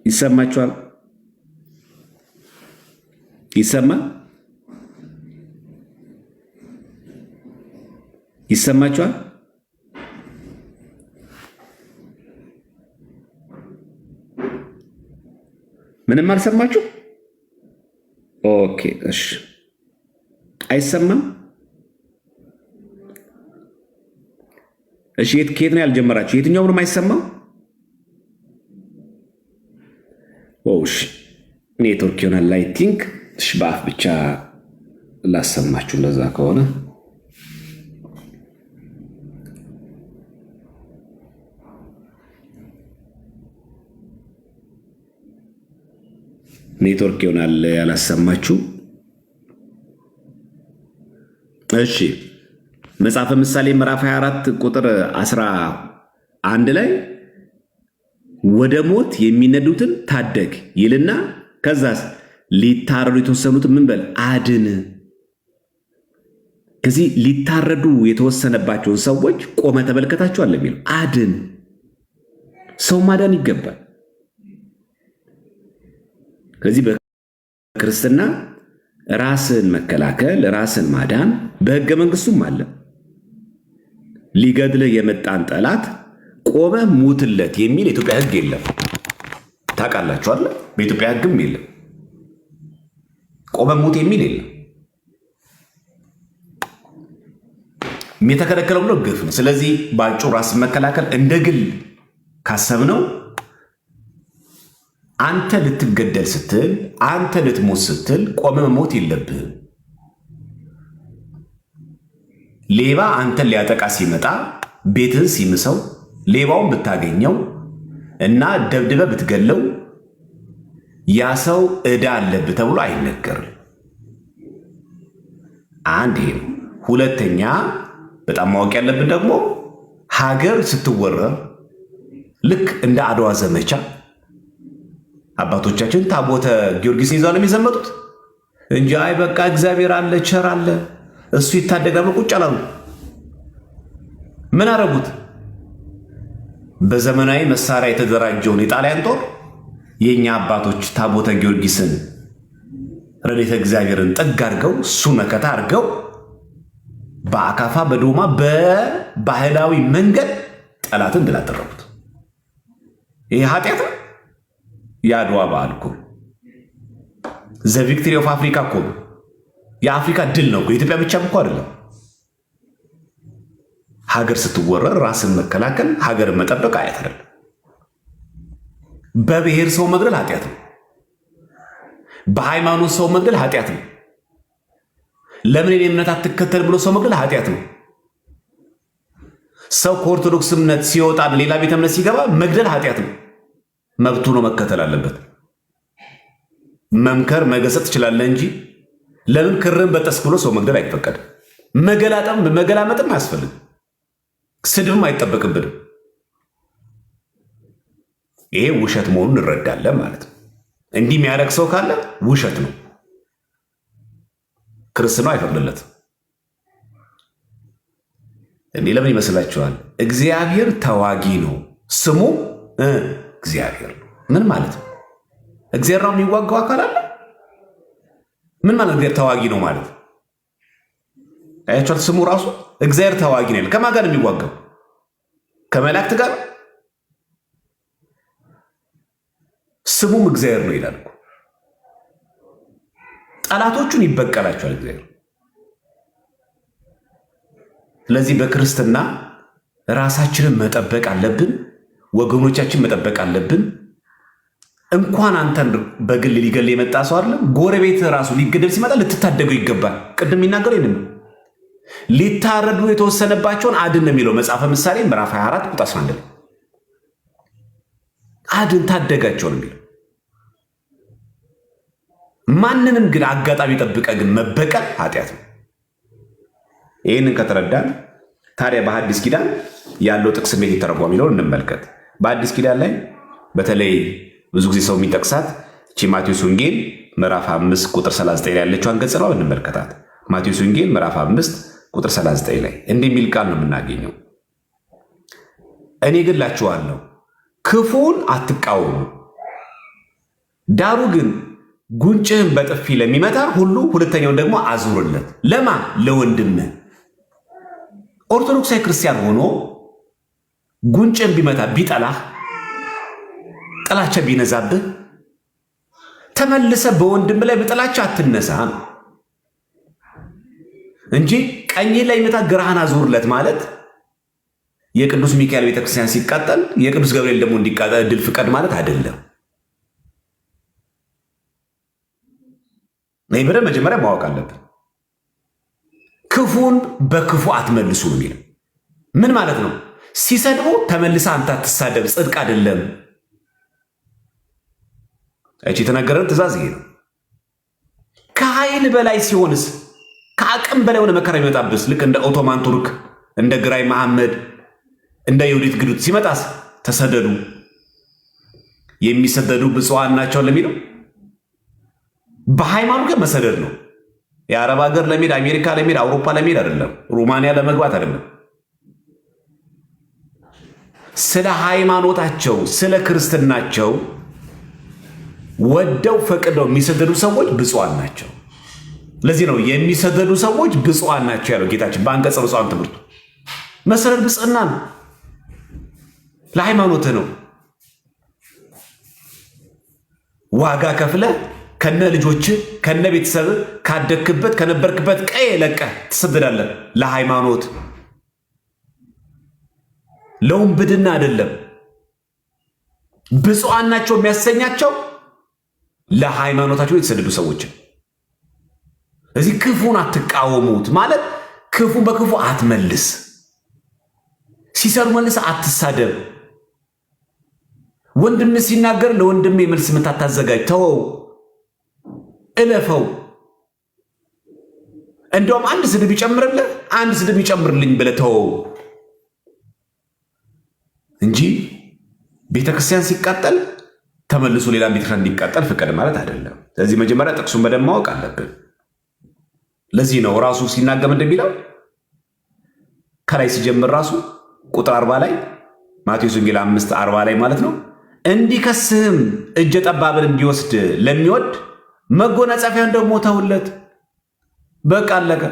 ይሰማችኋል? ይሰማ ይሰማችኋል? ምንም አልሰማችሁ? ኦኬ እሺ፣ አይሰማም? እሺ፣ ከየት ነው ያልጀመራችሁ? የትኛው ነው የማይሰማው? እሺ፣ ኔትወርክ ይሆናል። አይ ቲንክ እሺ፣ በአፍ ብቻ ላሰማችሁ እንደዛ ከሆነ ኔትወርክ ይሆናል ያላሰማችሁ። እሺ መጽሐፈ ምሳሌ ምዕራፍ 24 ቁጥር 11 ላይ ወደ ሞት የሚነዱትን ታደግ ይልና ከዛስ ሊታረዱ የተወሰኑትን ምን በል አድን። ከዚህ ሊታረዱ የተወሰነባቸውን ሰዎች ቆመ ተመልከታቸዋል የሚለው አድን። ሰው ማዳን ይገባል። ስለዚህ በክርስትና ራስን መከላከል ራስን ማዳን በሕገ መንግሥቱም አለ። ሊገድልህ የመጣን ጠላት ቆመ ሙትለት የሚል የኢትዮጵያ ሕግ የለም። ታውቃላችሁ አይደል? በኢትዮጵያ ሕግም የለም። ቆመ ሙት የሚል የለም። የተከለከለው ነው ግፍ ነው። ስለዚህ በአጭሩ ራስን መከላከል እንደ ግል ካሰብነው አንተ ልትገደል ስትል አንተ ልትሞት ስትል ቆመ መሞት የለብህም። ሌባ አንተን ሊያጠቃ ሲመጣ ቤትህን ሲምሰው ሌባውን ብታገኘው እና ደብድበ ብትገለው ያ ሰው ዕዳ አለብህ ተብሎ አይነገርም። አንድ ይሄ ነው። ሁለተኛ በጣም ማወቅ ያለብን ደግሞ ሀገር ስትወረር ልክ እንደ አድዋ ዘመቻ አባቶቻችን ታቦተ ጊዮርጊስን ይዘው ነው የሚዘመቱት እንጂ አይ በቃ እግዚአብሔር አለ ቸር አለ እሱ ይታደጋል ቁጭ አላሉ። ምን አረጉት? በዘመናዊ መሳሪያ የተደራጀውን የጣሊያን ጦር የኛ አባቶች ታቦተ ጊዮርጊስን ረድኤተ እግዚአብሔርን ጥግ አድርገው እሱ መከታ አድርገው በአካፋ በዶማ በባህላዊ መንገድ ጠላትን ድል አደረጉት። ይህ ኃጢአት ነው። የአድዋ በዓል እኮ ዘ ቪክትሪ ኦፍ አፍሪካ እኮ የአፍሪካ ድል ነው። የኢትዮጵያ ብቻም እኮ አይደለም። ሀገር ስትወረር ራስን መከላከል ሀገርን መጠበቅ ኃጢአት አይደለም። በብሔር ሰው መግደል ኃጢአት ነው። በሃይማኖት ሰው መግደል ኃጢአት ነው። ለምን የኔ እምነት አትከተል ብሎ ሰው መግደል ኃጢአት ነው። ሰው ከኦርቶዶክስ እምነት ሲወጣ ሌላ ቤተ እምነት ሲገባ መግደል ኃጢአት ነው። መብቱ ነው፣ መከተል አለበት። መምከር መገሰጥ ትችላለህ እንጂ ለምን ክርን በጠስ ብሎ ሰው መግደል አይፈቀድም። መገላመጥም አያስፈልግም። ስድብም አይጠበቅብንም። ይሄ ውሸት መሆኑን እንረዳለን ማለት ነው። እንዲህ የሚያደርግ ሰው ካለ ውሸት ነው፣ ክርስትናው አይፈቅድለትም። እንዲህ ለምን ይመስላችኋል? እግዚአብሔር ተዋጊ ነው፣ ስሙ እግዚአብሔር ነው። ምን ማለት ነው? እግዚአብሔር ነው የሚዋጋው አካል አለ? ምን ማለት እግዚአብሔር ተዋጊ ነው ማለት? አያችኋል? ስሙ ራሱ እግዚአብሔር ተዋጊ ነው። ከማን ጋር የሚዋጋው? ከመላእክት ጋር። ስሙም እግዚአብሔር ነው ይላል። ጠላቶቹን ይበቀላቸዋል እግዚአብሔር። ስለዚህ በክርስትና ራሳችንን መጠበቅ አለብን። ወገኖቻችን መጠበቅ አለብን። እንኳን አንተን በግል ሊገል የመጣ ሰው አይደለም፣ ጎረቤት ራሱ ሊገደል ሲመጣ ልትታደገው ይገባል። ቅድም የሚናገረው ይህን ነው። ሊታረዱ የተወሰነባቸውን አድን ነው የሚለው መጽሐፈ ምሳሌ ምዕራፍ 24 ቁጥር 11 አድን ታደጋቸው ነው የሚለው። ማንንም ግን አጋጣሚ ጠብቀ ግን መበቀል ኃጢአት ነው። ይህንን ከተረዳን ታዲያ በሐዲስ ኪዳን ያለው ጥቅስ እንዴት ይተረጎማል የሚለውን እንመልከት። በሐዲስ ኪዳን ላይ በተለይ ብዙ ጊዜ ሰው የሚጠቅሳት ማቴዎስ ወንጌል ምዕራፍ 5 ቁጥር 39 ላይ ያለችው አንቀጽ ነው። እንመልከታት። ማቴዎስ ወንጌል ምዕራፍ 5 ቁጥር 39 ላይ እንዲህ የሚል ቃል ነው የምናገኘው። እኔ ግን እላችኋለሁ ክፉን አትቃወሙ፣ ዳሩ ግን ጉንጭህን በጥፊ ለሚመታ ሁሉ ሁለተኛውን ደግሞ አዙርለት። ለማ ለወንድምህ። ኦርቶዶክሳዊ ክርስቲያን ሆኖ ጉንጭህን ቢመታ ቢጠላህ፣ ጥላቻ ቢነዛብህ ተመልሰ በወንድም ላይ በጥላቻ አትነሳ ነው እንጂ ቀኝህ ላይ መታ ግራህን አዙርለት ማለት የቅዱስ ሚካኤል ቤተክርስቲያን ሲቃጠል የቅዱስ ገብርኤል ደግሞ እንዲቃጠል እድል ፍቀድ ማለት አይደለም። ይህ ብለን መጀመሪያ ማወቅ አለብን። ክፉን በክፉ አትመልሱ ነው የሚለው። ምን ማለት ነው? ሲሰድቡ ተመልሰ አንተ አትሳደብ፣ ጽድቅ አይደለም። እቺ የተነገረን ትእዛዝ ይሄ ነው። ከኃይል በላይ ሲሆንስ፣ ከአቅም በላይ ሆነ መከራ ይመጣብስ፣ ልክ እንደ ኦቶማን ቱርክ፣ እንደ ግራኝ መሐመድ፣ እንደ የውዲት ግዱት ሲመጣስ ተሰደዱ። የሚሰደዱ ብፁዓን ናቸው ለሚለው በሃይማኖት ግን መሰደድ ነው። የአረብ ሀገር ለሚሄድ አሜሪካ ለሚሄድ አውሮፓ ለሚሄድ አይደለም፣ ሩማንያ ለመግባት አይደለም። ስለ ሃይማኖታቸው ስለ ክርስትናቸው ወደው ፈቅደው የሚሰደዱ ሰዎች ብፁዓን ናቸው። ለዚህ ነው የሚሰደዱ ሰዎች ብፁዓን ናቸው ያለው ጌታችን በአንቀጸ ብፁዓን ትምህርቱ። መሰረት ብፅዕና ነው፣ ለሃይማኖት ነው። ዋጋ ከፍለ ከነ ልጆች ከነ ቤተሰብ ካደክበት ከነበርክበት ቀይ ለቀ ትሰደዳለህ። ለሃይማኖት ለውንብድና አይደለም። ብፁዓን ናቸው የሚያሰኛቸው ለሃይማኖታቸው የተሰደዱ ሰዎች። እዚህ ክፉን አትቃወሙት ማለት ክፉን በክፉ አትመልስ፣ ሲሰሩ መልስ አትሳደብ። ወንድም ሲናገር ለወንድም መልስ ምታታዘጋጅ ተወው፣ እለፈው። እንደውም አንድ ስድብ ይጨምርልህ አንድ ስድብ ይጨምርልኝ ብለህ ተወው እንጂ ቤተክርስቲያን ሲቃጠል ተመልሶ ሌላ ቤተክርስቲያን እንዲቃጠል ፍቀድ ማለት አይደለም። ስለዚህ መጀመሪያ ጥቅሱን በደንብ ማወቅ አለብን። ለዚህ ነው ራሱ ሲናገር እንደሚለው ከላይ ሲጀምር ራሱ ቁጥር 40 ላይ ማቴዎስ ወንጌል 5:40 ላይ ማለት ነው እንዲከስህም እጀ ጠባብን እንዲወስድ ለሚወድ መጎናጸፊያን ደግሞ ተውለት። በቃ አለቀ።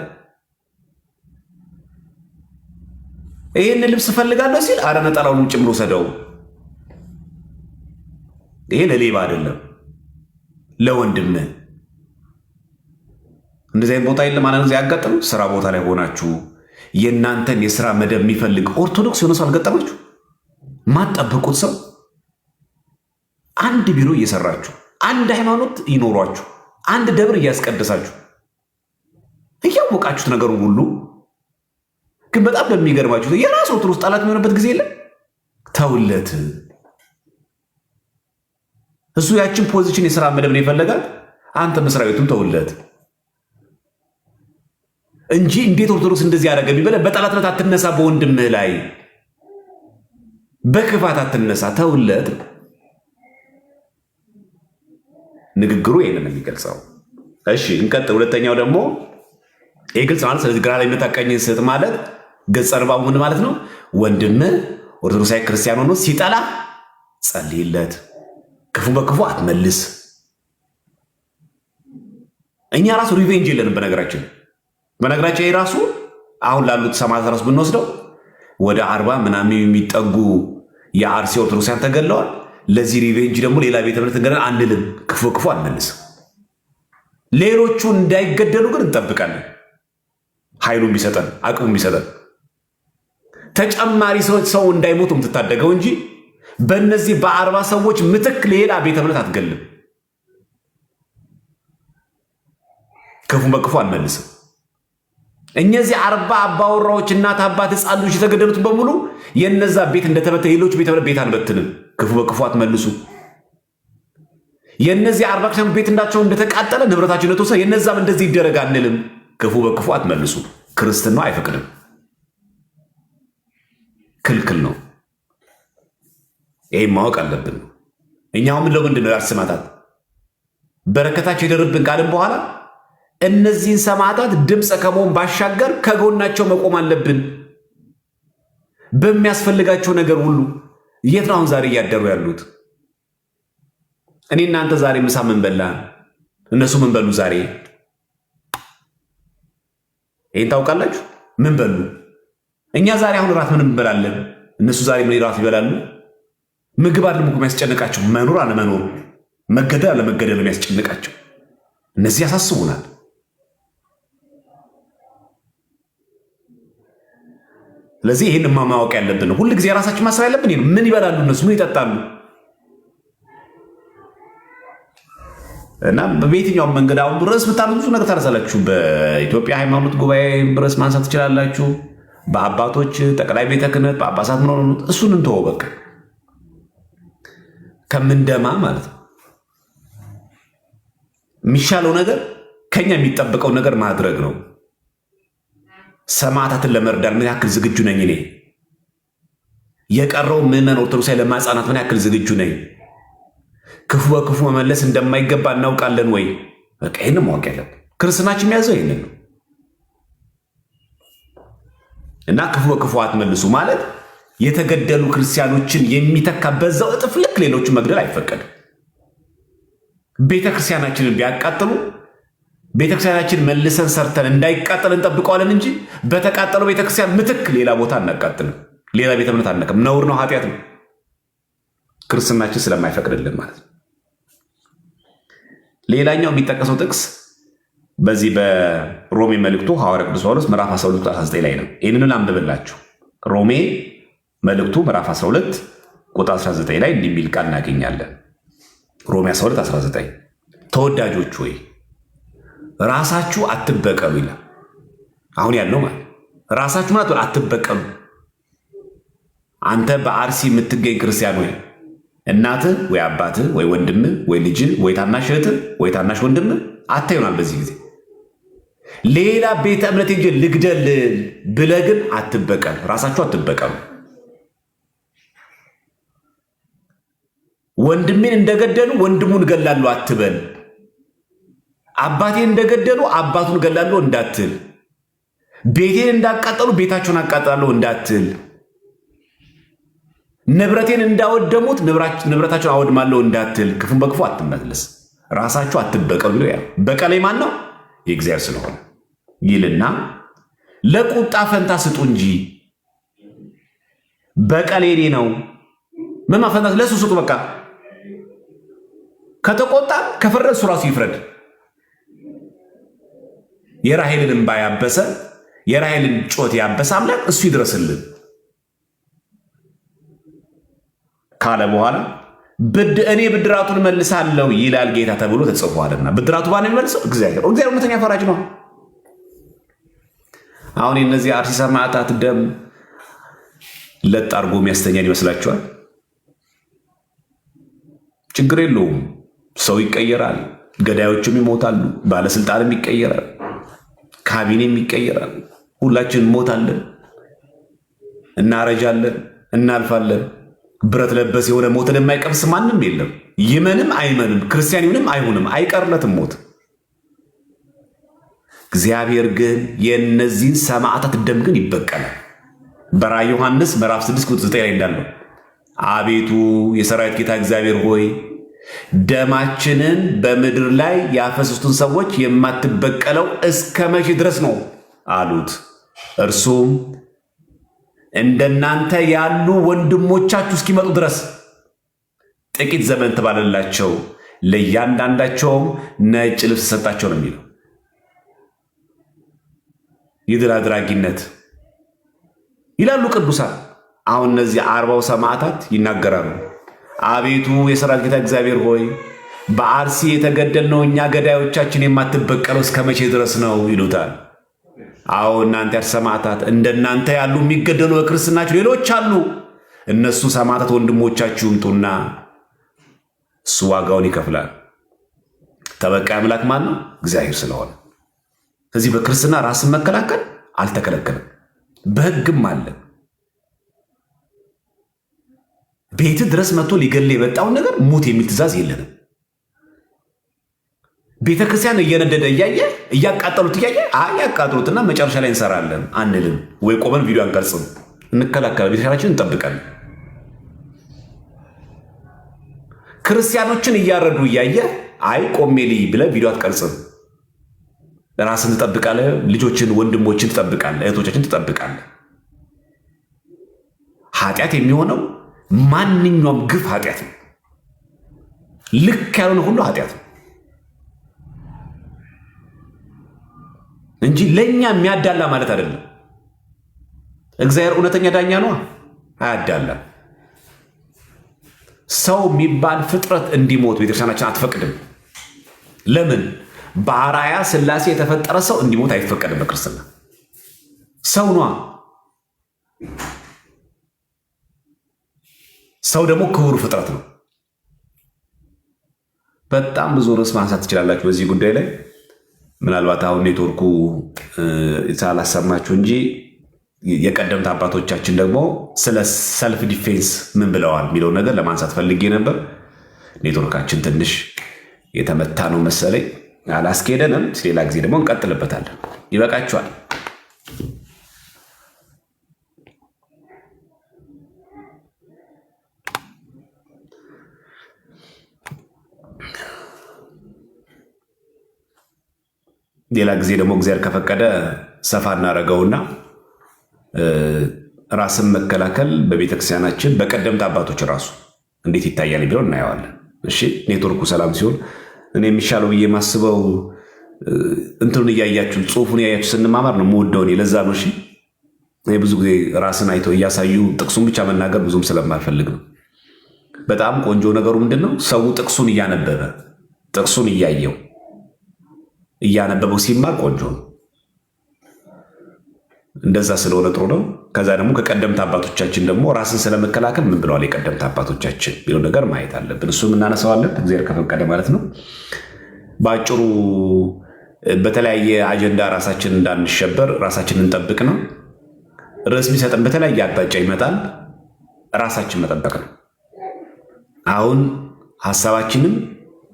ይህን ልብስ ፈልጋለሁ ሲል አረ ነጠላውን ጭምሮ ሰደው። ይሄ ለሌባ አይደለም ለወንድም። እንደዚህ አይነት ቦታ የለም ማለት ነው ያጋጠሙ ስራ ቦታ ላይ ሆናችሁ የእናንተን የስራ መደብ የሚፈልግ ኦርቶዶክስ የሆነ ሰው አልገጠማችሁ? ማጠብቁት ሰው አንድ ቢሮ እየሰራችሁ አንድ ሃይማኖት ይኖሯችሁ አንድ ደብር እያስቀደሳችሁ እያወቃችሁት ነገሩን ሁሉ ግን በጣም በሚገርማችሁ የራሱ ኦርቶዶክስ ጠላት የሚሆንበት ጊዜ የለም። ተውለት። እሱ ያችን ፖዚሽን የሥራ መደብ ነው የፈለጋት። አንተ መስሪያ ቤቱም ተውለት እንጂ እንዴት ኦርቶዶክስ እንደዚህ ያደረገ ቢበለ በጠላትነት አትነሳ፣ በወንድምህ ላይ በክፋት አትነሳ፣ ተውለት። ንግግሩ ይሄንን ነው የሚገልጸው። እሺ እንቀጥል። ሁለተኛው ደግሞ ይሄ ግልጽ ማለት ስለዚህ ግራ ላይ መታቀኝን ስጥ ማለት ገጸ ንባቡ ምን ማለት ነው? ወንድምህ ኦርቶዶክሳዊ ክርስቲያን ሆኖ ሲጠላ ጸልይለት፣ ክፉ በክፉ አትመልስ። እኛ ራሱ ሪቬንጅ የለንም። በነገራችን ይሄ ራሱ አሁን ላሉት ሰማዕታት ራሱ ብንወስደው ወደ 40 ምናምን የሚጠጉ የአርሲ ኦርቶዶክሳውያን ተገለዋል። ለዚህ ሪቬንጅ ደግሞ ሌላ ቤተ እምነት እንገናኝ አንልም። ክፉ በክፉ አንመልስም። ሌሎቹ እንዳይገደሉ ግን እንጠብቃለን። ኃይሉን ቢሰጠን አቅሙን ቢሰጠን ተጨማሪ ሰው እንዳይሞቱ የምትታደገው እንጂ በእነዚህ በ40 ሰዎች ምትክ ሌላ ቤተ እምነት አትገልም። ክፉን በክፉ አንመልስም። እነዚህ 40 አባወራዎች እናት አባት ሕፃን ልጆች የተገደሉት በሙሉ የነዛ ቤት እንደተበተነ ሌሎች ቤተ እምነት ቤት አንበትንም። ክፉ በክፉ አትመልሱ። የነዚህ 40 ክርስቲያኖች ቤት እንዳቸው እንደተቃጠለ ንብረታቸው እንደተወሰደ የነዛም እንደዚህ ይደረግ አንልም። ክፉ በክፉ አትመልሱ። ክርስትናው አይፈቅድም፣ ክልክል ነው። ይሄን ማወቅ አለብን። እኛው ምን ለምንድን ነው ያስማታት በረከታቸው ይደርብን ካልን በኋላ እነዚህን ሰማዕታት ድምፅ ከመሆን ባሻገር ከጎናቸው መቆም አለብን። በሚያስፈልጋቸው ነገር ሁሉ የት ነው አሁን ዛሬ እያደሩ ያሉት? እኔ እናንተ ዛሬ ምሳ ምን በላን? እነሱ ምን በሉ ዛሬ? ይሄን ታውቃላችሁ? ምን በሉ? እኛ ዛሬ አሁን ራት ምን እንበላለን? እነሱ ዛሬ ምን ራት ይበላሉ? ምግብ አይደለም እኮ የሚያስጨንቃቸው፣ መኖር አለመኖሩ፣ መገደል አለመገደል የሚያስጨንቃቸው። እነዚህ ያሳስቡናል። ስለዚህ ይህን ማወቅ ያለብን ነው። ሁል ጊዜ ራሳችን ማሰብ ያለብን ይሄን ምን ይበላሉ እነሱ ምን ይጠጣሉ እና በየትኛውም መንገድ አሁን ርዕስ ብታነሱ ብዙ ነገር ታነሳላችሁ። በኢትዮጵያ ሃይማኖት ጉባኤ ርዕስ ማንሳት ትችላላችሁ። በአባቶች ጠቅላይ ቤተ ክህነት በአባሳት ምን ሆኑት እሱን እንተወው በቃ ከምንደማ ማለት ነው። የሚሻለው ነገር ከኛ የሚጠበቀው ነገር ማድረግ ነው። ሰማዕታትን ለመርዳት ምን ያክል ዝግጁ ነኝ እኔ? የቀረው ምዕመን ኦርቶዶክሳዊ ለማጽናናት ምን ያክል ዝግጁ ነኝ? ክፉ በክፉ መመለስ እንደማይገባ እናውቃለን ወይ? በቃ ይህንን ማወቅ ያለብን ክርስትናችን የሚያዘው ይህንን ነው። እና ክፉ በክፉ አትመልሱ ማለት የተገደሉ ክርስቲያኖችን የሚተካ በዛው እጥፍ ልክ ሌሎችን መግደል አይፈቀድም። ቤተክርስቲያናችንን ቢያቃጥሉ ቤተክርስቲያናችን መልሰን ሰርተን እንዳይቃጠል እንጠብቀዋለን እንጂ በተቃጠለው ቤተክርስቲያን ምትክ ሌላ ቦታ አናቃጥልም። ሌላ ቤተ እምነት አናቀም። ነውር ነው፣ ኃጢአት ነው። ክርስትናችን ስለማይፈቅድልን ማለት ነው። ሌላኛው የሚጠቀሰው ጥቅስ በዚህ በሮሜ መልእክቱ ሐዋርያ ቅዱስ ጳውሎስ ምዕራፍ 12 ቁጥር 19 ላይ ነው። ይህንን አንብብላችሁ። ሮሜ መልእክቱ ምዕራፍ 12 ቁጥር 19 ላይ እንዲህ የሚል ቃል እናገኛለን። ሮሜ 12 19 ተወዳጆች ወይ ራሳችሁ አትበቀሉ ይላል። አሁን ያለው ማለት ራሳችሁ ማለት አትበቀሉ። አንተ በአርሲ የምትገኝ ክርስቲያን ወይ እናትህ ወይ አባትህ ወይ ወንድምህ ወይ ልጅህ ወይ ታናሽ እህትህ ወይ ታናሽ ወንድምህ አታዩናል። በዚህ ጊዜ ሌላ ቤተ እምነት እንጂ ልግደል ብለህ ግን አትበቀል። ራሳችሁ አትበቀሉ። ወንድሜን እንደገደሉ ወንድሙን ገላሉ አትበል። አባቴን እንደገደሉ አባቱን ገላሉ እንዳትል። ቤቴን እንዳቃጠሉ ቤታቸውን አቃጥላለሁ እንዳትል። ንብረቴን እንዳወደሙት ንብረታቸውን አወድማለሁ እንዳትል። ክፉን በክፉ አትመልስ። ራሳችሁ አትበቀሉ ብሎ ያ በቀሌ ማን ነው? የእግዚአብሔር ስለሆነ ይልና ለቁጣ ፈንታ ስጡ እንጂ በቀሌ የኔ ነው። ምን ፈንታ ለሱ ስጡ። በቃ ከተቆጣ ከፈረደ እሱ ራሱ ይፍረድ። የራሔልን እንባ ያበሰ የራሔልን ጮት ያበሰ አምላክ እሱ ይድረስልን ካለ በኋላ እኔ ብድራቱን መልሳለሁ ይላል ጌታ ተብሎ ተጽፏልና። ብድራቱ ባን የሚመልሰው እግዚአብሔር እውነተኛ ፈራጅ ነው። አሁን የነዚህ አርሲ ሰማዕታት ደም ለጥ አድርጎ የሚያስተኛን ይመስላችኋል? ችግር የለውም። ሰው ይቀየራል፣ ገዳዮችም ይሞታሉ፣ ባለስልጣንም ይቀየራል፣ ካቢኔም ይቀየራል። ሁላችን እንሞታለን፣ እናረጃለን፣ እናልፋለን። ብረት ለበስ የሆነ ሞትን የማይቀምስ ማንም የለም። ይመንም አይመንም ክርስቲያን ይሁንም አይሁንም አይቀርለትም ሞት። እግዚአብሔር ግን የእነዚህን ሰማዕታት ደም ግን ይበቀላል። በራዕየ ዮሐንስ ምዕራፍ 6 ቁጥር 9 ላይ እንዳለው አቤቱ የሰራዊት ጌታ እግዚአብሔር ሆይ ደማችንን በምድር ላይ ያፈሰሱትን ሰዎች የማትበቀለው እስከ መቼ ድረስ ነው አሉት። እርሱም እንደናንተ ያሉ ወንድሞቻችሁ እስኪመጡ ድረስ ጥቂት ዘመን ተባለላቸው፣ ለእያንዳንዳቸውም ነጭ ልብስ ሰጣቸው ነው የሚለው። የድል አድራጊነት ይላሉ ቅዱሳን። አሁን እነዚህ 40 ሰማዕታት ይናገራሉ። አቤቱ የሰራዊት ጌታ እግዚአብሔር ሆይ በአርሲ የተገደልነው እኛ ገዳዮቻችን የማትበቀለው እስከ መቼ ድረስ ነው ይሉታል። አዎ እናንተ ሰማዕታት እንደናንተ ያሉ የሚገደሉ በክርስትናችሁ ሌሎች አሉ። እነሱ ሰማዕታት ወንድሞቻችሁ ይምጡና እሱ ዋጋውን ይከፍላል። ተበቃይ አምላክ ማን ነው? እግዚአብሔር ስለሆነ ስለዚህ በክርስትና ራስን መከላከል አልተከለከለም፣ በሕግም አለ። ቤት ድረስ መጥቶ ሊገል የመጣውን ነገር ሙት የሚል ትእዛዝ የለንም። ቤተክርስቲያን እየነደደ እያየ እያቃጠሉት እያየ ያቃጥሉትና መጨረሻ ላይ እንሰራለን አንልም ወይ ቆመን ቪዲዮ አንቀርጽም፣ እንከላከላለን፣ ቤተክርስቲያናችንን እንጠብቃለን። ክርስቲያኖችን እያረዱ እያየ ቆሜ ልይ ብለህ ቪዲዮ አትቀርጽም። ራስን ትጠብቃለህ፣ ልጆችን ወንድሞችን ትጠብቃለህ፣ እህቶቻችን ትጠብቃለህ። ኃጢአት የሚሆነው ማንኛውም ግፍ ኃጢአት ነው። ልክ ያልሆነ ሁሉ ኃጢአት ነው እንጂ ለኛ የሚያዳላ ማለት አይደለም። እግዚአብሔር እውነተኛ ዳኛ ነው፣ አያዳላም። ሰው የሚባል ፍጥረት እንዲሞት ቤተክርስቲያናችን አትፈቅድም። ለምን? በአርአያ ሥላሴ የተፈጠረ ሰው እንዲሞት አይፈቀድም በክርስትና። ሰው ነዋ። ሰው ደግሞ ክቡር ፍጥረት ነው። በጣም ብዙ ርዕስ ማንሳት ትችላላችሁ በዚህ ጉዳይ ላይ። ምናልባት አሁን ኔትወርኩ ሳላሰማችሁ እንጂ የቀደምት አባቶቻችን ደግሞ ስለ ሰልፍ ዲፌንስ ምን ብለዋል የሚለው ነገር ለማንሳት ፈልጌ ነበር። ኔትወርካችን ትንሽ የተመታ ነው መሰለኝ፣ አላስኬደንም። ሌላ ጊዜ ደግሞ እንቀጥልበታለን። ይበቃችኋል። ሌላ ጊዜ ደግሞ እግዚአብሔር ከፈቀደ ሰፋ እናደርገውና ራስን መከላከል በቤተክርስቲያናችን በቀደምት አባቶች ራሱ እንዴት ይታያል ቢሆን እናየዋለን። እሺ ኔትወርኩ ሰላም ሲሆን እኔ የሚሻለው ብዬ ማስበው እንትኑን እያያችሁ ጽሁፉን እያያችሁ ስንማማር ነው የምወደው እኔ። ለዛ ነው። እሺ ብዙ ጊዜ ራስን አይተው እያሳዩ ጥቅሱን ብቻ መናገር ብዙም ስለማልፈልግ ነው። በጣም ቆንጆ ነገሩ ምንድን ነው? ሰው ጥቅሱን እያነበበ ጥቅሱን እያየው እያነበበው ሲማር ቆንጆ ነው። እንደዛ ስለሆነ ጥሩ ነው። ከዛ ደግሞ ከቀደምት አባቶቻችን ደግሞ ራስን ስለመከላከል ምን ብለዋል የቀደምት አባቶቻችን ቢለው ነገር ማየት አለብን። እሱም እናነሳዋለን እግዚአብሔር ከፈቀደ ማለት ነው። በአጭሩ በተለያየ አጀንዳ ራሳችን እንዳንሸበር ራሳችን እንጠብቅ ነው። ርዕስ ቢሰጥን በተለያየ አቅጣጫ ይመጣል። ራሳችን መጠበቅ ነው። አሁን ሀሳባችንም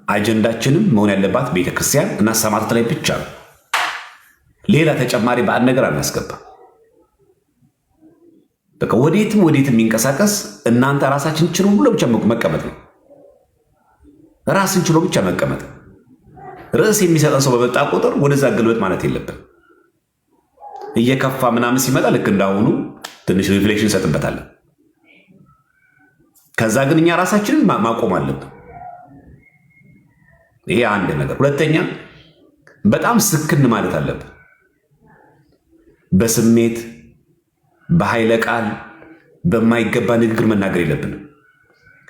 አጀንዳችንም መሆን ያለባት ቤተክርስቲያን እና ሰማዕታት ላይ ብቻ ነው። ሌላ ተጨማሪ በአንድ ነገር አናስገባም። በቃ ወዴትም የሚንቀሳቀስ እናንተ ራሳችን ችሎ ብሎ ብቻ መቀመጥ ነው። ራስን ችሎ ብቻ መቀመጥ። ርዕስ የሚሰጠን ሰው በመጣ ቁጥር ወደዛ ገልበጥ ማለት የለብን። እየከፋ ምናምን ሲመጣ ልክ እንዳሁኑ ትንሽ ሪፍሌክሽን እንሰጥበታለን። ከዛ ግን እኛ ራሳችንን ማቆም አለብን። ይሄ አንድ ነገር። ሁለተኛ በጣም ስክን ማለት አለብን። በስሜት በኃይለ ቃል በማይገባ ንግግር መናገር የለብንም።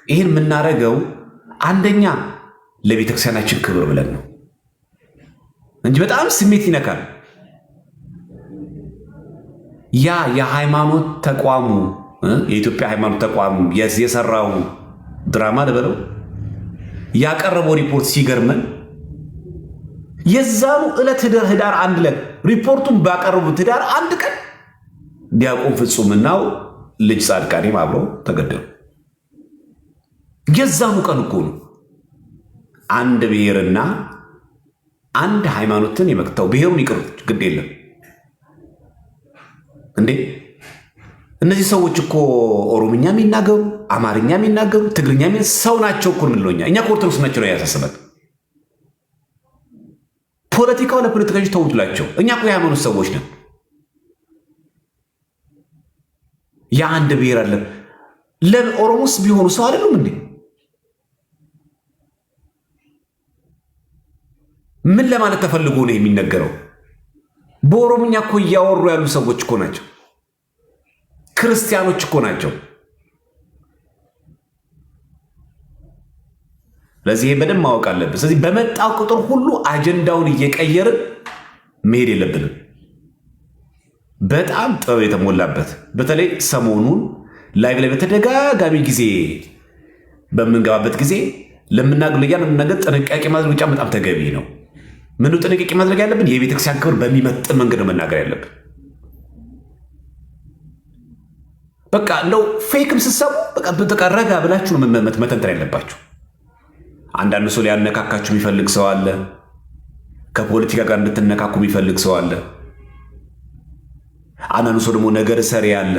ይህን የምናደርገው አንደኛ ለቤተክርስቲያናችን ክብር ብለን ነው እንጂ በጣም ስሜት ይነካል። ያ የሃይማኖት ተቋሙ የኢትዮጵያ ሃይማኖት ተቋም የሰራው ድራማ ልበለው ያቀረበው ሪፖርት ሲገርመን የዛኑ ዕለት ህዳር 1 ዕለት ሪፖርቱን ባቀረቡት ህዳር 1 ቀን ዲያቆን ፍጹምናው ልጅ ጻድቃኔም አብረው ተገደሉ። የዛኑ ቀን እኮ ነው አንድ ብሔርና አንድ ሃይማኖትን የመክተው። ብሔሩን ይቅሩት ግድ የለም እንዴ! እነዚህ ሰዎች እኮ ኦሮምኛ የሚናገሩ አማርኛ የሚናገሩ ትግርኛ ሰው ናቸው እኮ ምንለኛ። እኛ ኦርቶዶክስ ናቸው ነው ያሳስበን። ፖለቲካው ለፖለቲከኞች ተውትላቸው። እኛ እኮ የሃይማኖት ሰዎች ነን። የአንድ ብሔር አለ። ለኦሮሞስ ቢሆኑ ሰው አይደሉም እንዴ? ምን ለማለት ተፈልጎ ነው የሚነገረው? በኦሮምኛ እኮ እያወሩ ያሉ ሰዎች እኮ ናቸው። ክርስቲያኖች እኮ ናቸው። ለዚህ በደንብ ማወቅ አለብን። ስለዚህ በመጣው ቁጥር ሁሉ አጀንዳውን እየቀየርን መሄድ የለብንም። በጣም ጥበብ የተሞላበት በተለይ ሰሞኑን ላይቭ ላይ በተደጋጋሚ ጊዜ በምንገባበት ጊዜ ለምናገር ነገር ጥንቃቄ ማድረግ በጣም ተገቢ ነው። ምኑ ጥንቃቄ ማድረግ ያለብን? የቤተክርስቲያን ክብር በሚመጥን መንገድ ነው መናገር ያለብን። በቃ እንደው ፌክም ስትሰሙ በቃ ረጋ ብላችሁ መተንተን ያለባችሁ። አንዳንድ ሰው ሊያነካካችሁ የሚፈልግ ሰው አለ። ከፖለቲካ ጋር እንድትነካኩ የሚፈልግ ሰው አለ። አንዳንድ ሰው ደግሞ ነገር ሰሪ አለ።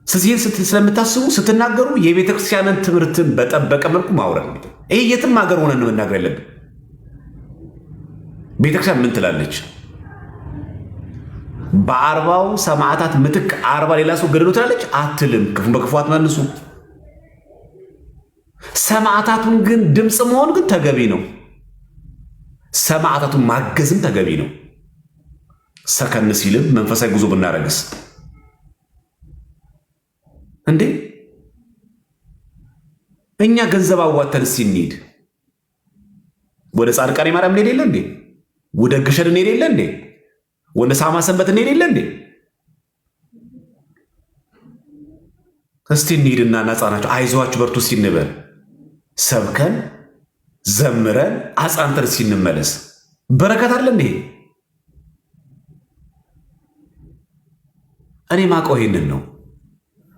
ስለዚህ ስለምታስቡ ስትናገሩ የቤተክርስቲያንን ትምህርትን በጠበቀ መልኩ ማውራት ነው። ይሄ የትም ሀገር ሆነን ነው መናገር ያለብን። ቤተክርስቲያን ምን ትላለች? በ40 ሰማዕታት ምትክ 40 ሌላ ሰው ገደሉ ትላለች አትልም። ክፉን በክፉ አትመልሱ። ሰማዕታቱን ግን ድምፅ መሆን ግን ተገቢ ነው። ሰማዕታቱን ማገዝም ተገቢ ነው። ሰከን ሲልም መንፈሳዊ ጉዞ ብናረግስ እንዴ! እኛ ገንዘብ አዋተን ሲንሄድ ወደ ጻድቃኔ ማርያም እንሄድ የለ እንዴ? ወደ ግሸን እንሄድ የለ እንዴ? ወደ ሳማ ሰንበት እንሄድ የለ እንዴ? እስቲ እንሂድና ናጻናቸው አይዟችሁ በርቱ ሲንበል ሰብከን ዘምረን አጻንተን ሲንመለስ በረከት አለ እንዴ? እኔ ማቀው ይሄንን ነው።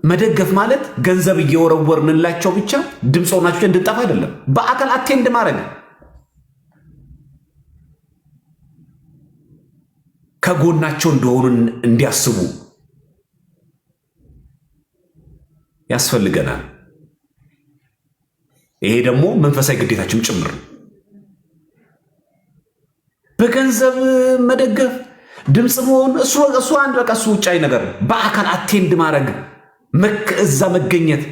መደገፍ ማለት ገንዘብ እየወረወርንላቸው ብቻ ድምፅ ሆናችሁ እንድንጠፋ አይደለም። በአካል አቴንድ ማድረግ ከጎናቸው እንደሆኑ እንዲያስቡ ያስፈልገናል። ይሄ ደግሞ መንፈሳዊ ግዴታችን ጭምር ነው። በገንዘብ መደገፍ ድምፅ መሆን እሱ አንድ በቃ እሱ ውጫዊ ነገር በአካል አቴንድ ማድረግ እዛ መገኘት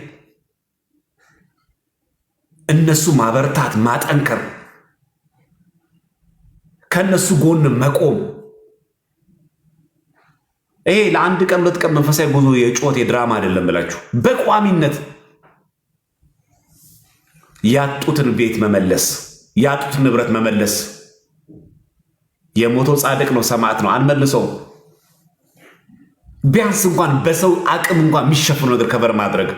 እነሱ ማበርታት ማጠንከር ከነሱ ጎን መቆም ይሄ ለአንድ ቀን ሁለት ቀን መንፈሳዊ ጉዞ የጮት የድራማ አይደለም ብላችሁ በቋሚነት ያጡትን ቤት መመለስ ያጡትን ንብረት መመለስ የሞተው ጻድቅ ነው ሰማዕት ነው አንመልሰው ቢያንስ እንኳን በሰው አቅም እንኳን የሚሸፍኑ ነገር ከበር ማድረግ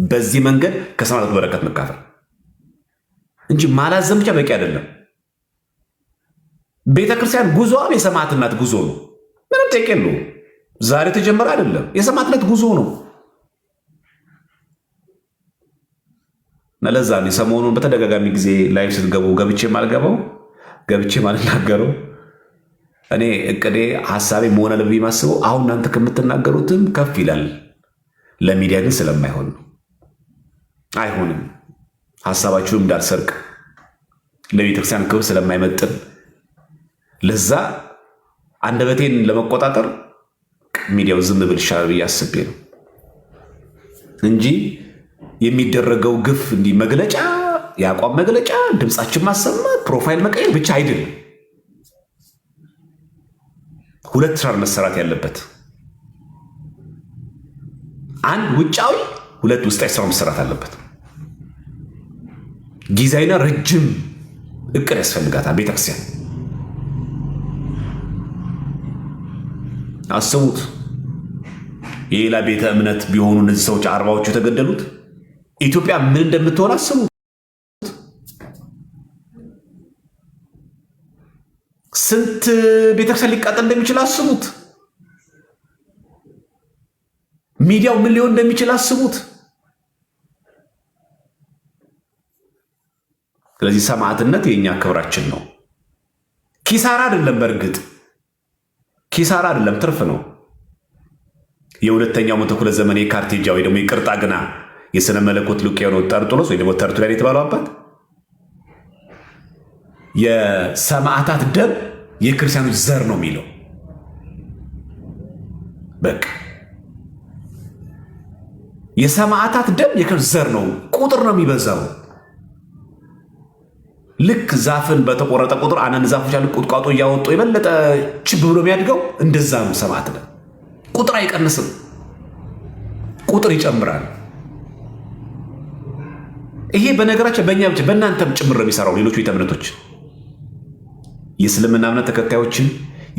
በዚህ መንገድ ከሰማዕታት በረከት መካፈል እንጂ ማላዘም ብቻ በቂ አይደለም። ቤተክርስቲያን ጉዞዋ የሰማዕትነት ጉዞ ነው። ምንም ጥያቄ የለውም። ዛሬ ተጀመረ አይደለም፣ የሰማዕትነት ጉዞ ነው። ለዛ ነው ሰሞኑን በተደጋጋሚ ጊዜ ላይቭ ስትገቡ ገብቼ ማልናገረው እኔ እቅዴ ሐሳቤ መሆን አለብኝ ማስበው አሁን እናንተ ከምትናገሩትም ከፍ ይላል። ለሚዲያ ግን ስለማይሆን ነው። አይሆንም። ሐሳባችሁም እንዳልሰርቅ ለቤተክርስቲያን ክብር ስለማይመጥን ለዛ አንደበቴን ለመቆጣጠር ሚዲያው ዝም ብል ይሻላል ብዬ አስቤ ነው እንጂ የሚደረገው ግፍ እንዲህ መግለጫ የአቋም መግለጫ ድምፃችን ማሰማት ፕሮፋይል መቀየር ብቻ አይደለም። ሁለት ስራ መሰራት ያለበት አንድ ውጫዊ፣ ሁለት ውስጣዊ ስራ መሰራት አለበት። ጊዜያዊና ረጅም እቅድ ያስፈልጋታል ቤተክርስቲያን። አስቡት የሌላ ቤተ እምነት ቢሆኑ እነዚህ ሰዎች አርባዎቹ የተገደሉት ኢትዮጵያ ምን እንደምትሆን አስቡት። ስንት ቤተክርስቲያን ሊቃጠል እንደሚችል አስቡት። ሚዲያው ምን ሊሆን እንደሚችል አስቡት። ስለዚህ ሰማዕትነት የኛ ክብራችን ነው። ኪሳራ አይደለም። በእርግጥ ኪሳራ አይደለም፣ ትርፍ ነው። የሁለተኛው መቶ ክፍለ ዘመን የካርቴጃ ወይ ደግሞ የቅርጣግና የሥነ መለኮት ሊቅ የሆነው ጠርጡሎስ ወይ ደግሞ ተርቱሊያን የተባለው አባት የሰማዕታት ደም የክርስቲያኖች ዘር ነው የሚለው። በቃ የሰማዕታት ደም የክርስቲያኖች ዘር ነው፣ ቁጥር ነው የሚበዛው። ልክ ዛፍን በተቆረጠ ቁጥር አንዳንድ ዛፎች ያሉ ቁጥቋጦ እያወጡ የበለጠ ችብ ብሎ የሚያድገው እንደዛ ነው። ሰማዕትነት ቁጥር አይቀንስም፣ ቁጥር ይጨምራል። ይሄ በነገራችን በእኛ ብቻ በእናንተም ጭምር ነው የሚሰራው። ሌሎች ቤተ እምነቶች የእስልምና እምነት ተከታዮችን፣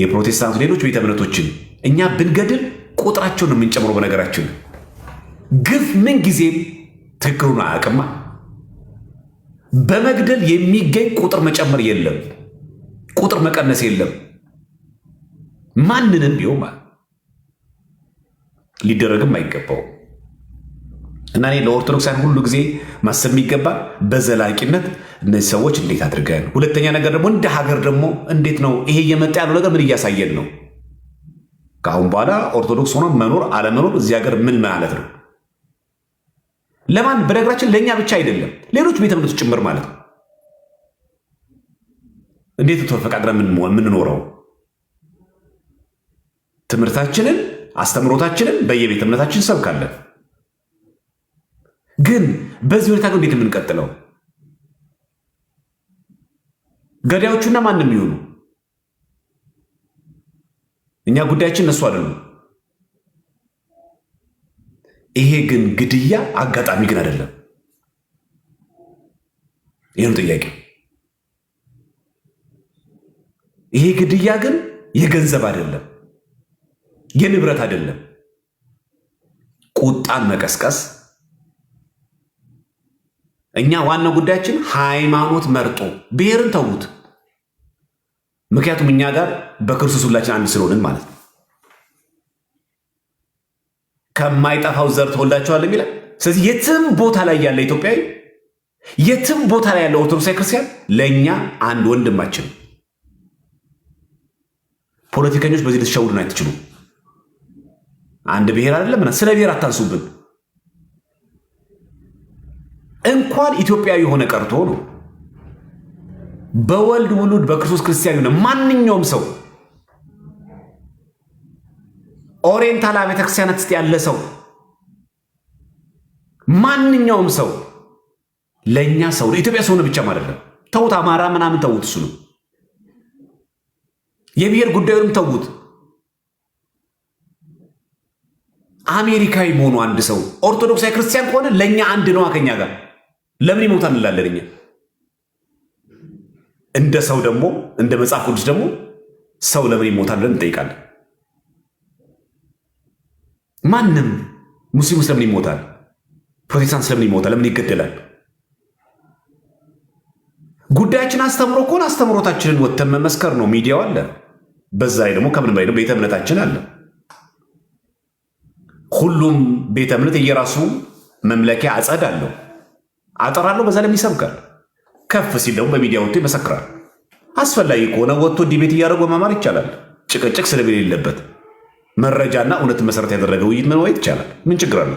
የፕሮቴስታንቱ ሌሎች ቤተ እምነቶችን እኛ ብንገድል ቁጥራቸውን ነው የምንጨምረው። በነገራችን ግፍ ምን ጊዜም ትክክሉን አያውቅማ። በመግደል የሚገኝ ቁጥር መጨመር የለም፣ ቁጥር መቀነስ የለም። ማንንም ቢሆን ሊደረግም አይገባው እና እኔ ለኦርቶዶክሳን ሁሉ ጊዜ ማሰብ የሚገባ በዘላቂነት እነዚህ ሰዎች እንዴት አድርገን፣ ሁለተኛ ነገር ደግሞ እንደ ሀገር ደግሞ እንዴት ነው ይሄ እየመጣ ያለው ነገር ምን እያሳየን ነው? ከአሁን በኋላ ኦርቶዶክስ ሆኖ መኖር አለመኖር እዚህ ሀገር ምን ማለት ነው? ለማን? በነገራችን ለእኛ ብቻ አይደለም ሌሎች ቤተ እምነቶች ጭምር ማለት ነው። እንዴት ተፈቃቅረን የምንኖረው? ትምህርታችንን አስተምሮታችንን በየቤተ እምነታችን ሰብካለን። ግን በዚህ ሁኔታ እንዴት የምንቀጥለው? ገዳዮቹና ማንም ይሆኑ እኛ ጉዳያችን እነሱ አይደሉም። ይሄ ግን ግድያ አጋጣሚ ግን አይደለም። ይህን ጥያቄ ይሄ ግድያ ግን የገንዘብ አይደለም፣ የንብረት አይደለም። ቁጣን መቀስቀስ እኛ ዋናው ጉዳያችን ሃይማኖት መርጦ ብሔርን ተዉት። ምክንያቱም እኛ ጋር በክርስቶስ ሁላችን አንድ ስለሆንን ማለት ነው። ከማይጠፋው ዘር ተወልዳችኋል የሚለው። ስለዚህ የትም ቦታ ላይ ያለ ኢትዮጵያዊ፣ የትም ቦታ ላይ ያለ ኦርቶዶክሳዊ ክርስቲያን ለእኛ አንድ ወንድማችን። ፖለቲከኞች በዚህ ልትሸውዱን አይትችሉም። አንድ ብሔር አይደለም፣ ስለ ብሔር አታንሱብን። እንኳን ኢትዮጵያዊ የሆነ ቀርቶ ነው በወልድ ውሉድ በክርስቶስ ክርስቲያን ነው ማንኛውም ሰው ኦሪየንታል ቤተክርስቲያናት ውስጥ ያለ ሰው ማንኛውም ሰው ለኛ ሰው ኢትዮጵያ ሰው ነው ብቻ ማለት ነው። ተውት አማራ ምናምን ተውት፣ እሱ ነው የብሔር ጉዳዩንም ተውት። አሜሪካዊ መሆኑ አንድ ሰው ኦርቶዶክሳዊ ክርስቲያን ከሆነ ለኛ አንድ ነው ከኛ ጋር ለምን ይሞታል እንላለን እኛ። እንደ ሰው ደግሞ እንደ መጽሐፍ ቅዱስ ደግሞ ሰው ለምን ይሞታል ብለን እንጠይቃለን። ማንም ሙስሊም ስለምን ይሞታል? ፕሮቴስታንት ስለምን ይሞታል? ለምን ይገደላል? ጉዳያችን አስተምሮ ከሆነ አስተምሮታችንን ወጥተን መመስከር ነው። ሚዲያው አለ፣ በዛ ላይ ደግሞ ከምንም ላይ ደግሞ ቤተ እምነታችን አለ። ሁሉም ቤተ እምነት የየራሱ መምለኪያ አጸድ አለው፣ አጠራለሁ፣ በዛ ላይ ይሰብካል። ከፍ ሲል ደግሞ በሚዲያ ወጥቶ ይመሰክራል። አስፈላጊ ከሆነ ወጥቶ ዲቤት እያደረጉ መማር ይቻላል። ጭቅጭቅ ስለሌለበት መረጃና እውነት መሰረት ያደረገ ውይይት መወያየት ይቻላል። ምን ችግር አለ?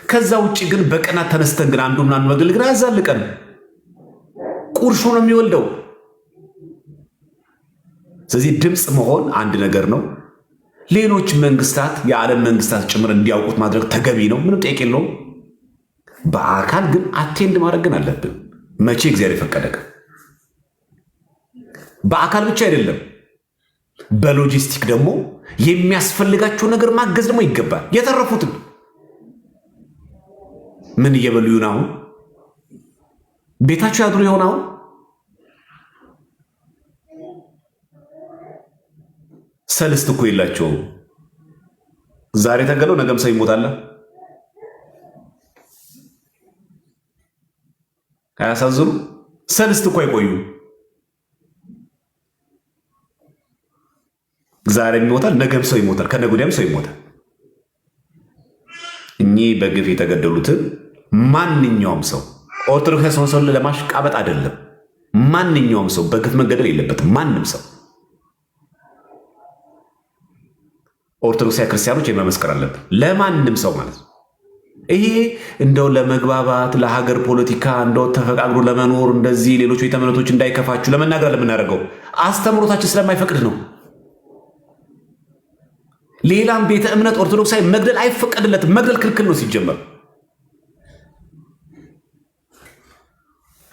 ከዛ ውጭ ግን በቀናት ተነስተን ግን አንዱ ምናምን መግል ግን አያዛልቀን። ቁርሾ ነው የሚወልደው። ስለዚህ ድምፅ መሆን አንድ ነገር ነው። ሌሎች መንግስታት፣ የዓለም መንግስታት ጭምር እንዲያውቁት ማድረግ ተገቢ ነው። ምንም ጥያቄ የለውም። በአካል ግን አቴንድ ማድረግ ግን አለብን። መቼ እግዚአብሔር የፈቀደ በአካል ብቻ አይደለም፣ በሎጂስቲክ ደግሞ የሚያስፈልጋቸው ነገር ማገዝ ደግሞ ይገባል። የተረፉትን ምን እየበሉ ይሆን? አሁን ቤታቸው ያድሩ ይሆን? አሁን ሰልስት እኮ የላቸውም። ዛሬ ተገለው ነገም ሰው ይሞታል። አያሳዝኑ? ሰልስት እኮ አይቆዩ። ዛሬም ይሞታል፣ ነገም ሰው ይሞታል፣ ከነገ ወዲያም ሰው ይሞታል። እኚህ በግፍ የተገደሉትን ማንኛውም ሰው ኦርቶዶክስ ሰው ለማሽቃበጥ አይደለም። ማንኛውም ሰው በግፍ መገደል የለበትም። ማንም ሰው ኦርቶዶክሳዊ ክርስቲያኖች የመመስከር አለብን፣ ለማንም ሰው ማለት ነው። ይሄ እንደው ለመግባባት ለሀገር ፖለቲካ እንደው ተፈቃቅሮ ለመኖር እንደዚህ ሌሎች ቤተ እምነቶች እንዳይከፋችሁ ለመናገር ለምናደርገው አስተምሮታችን ስለማይፈቅድ ነው። ሌላም ቤተ እምነት ኦርቶዶክሳዊ መግደል አይፈቀድለትም። መግደል ክልክል ነው ሲጀመር።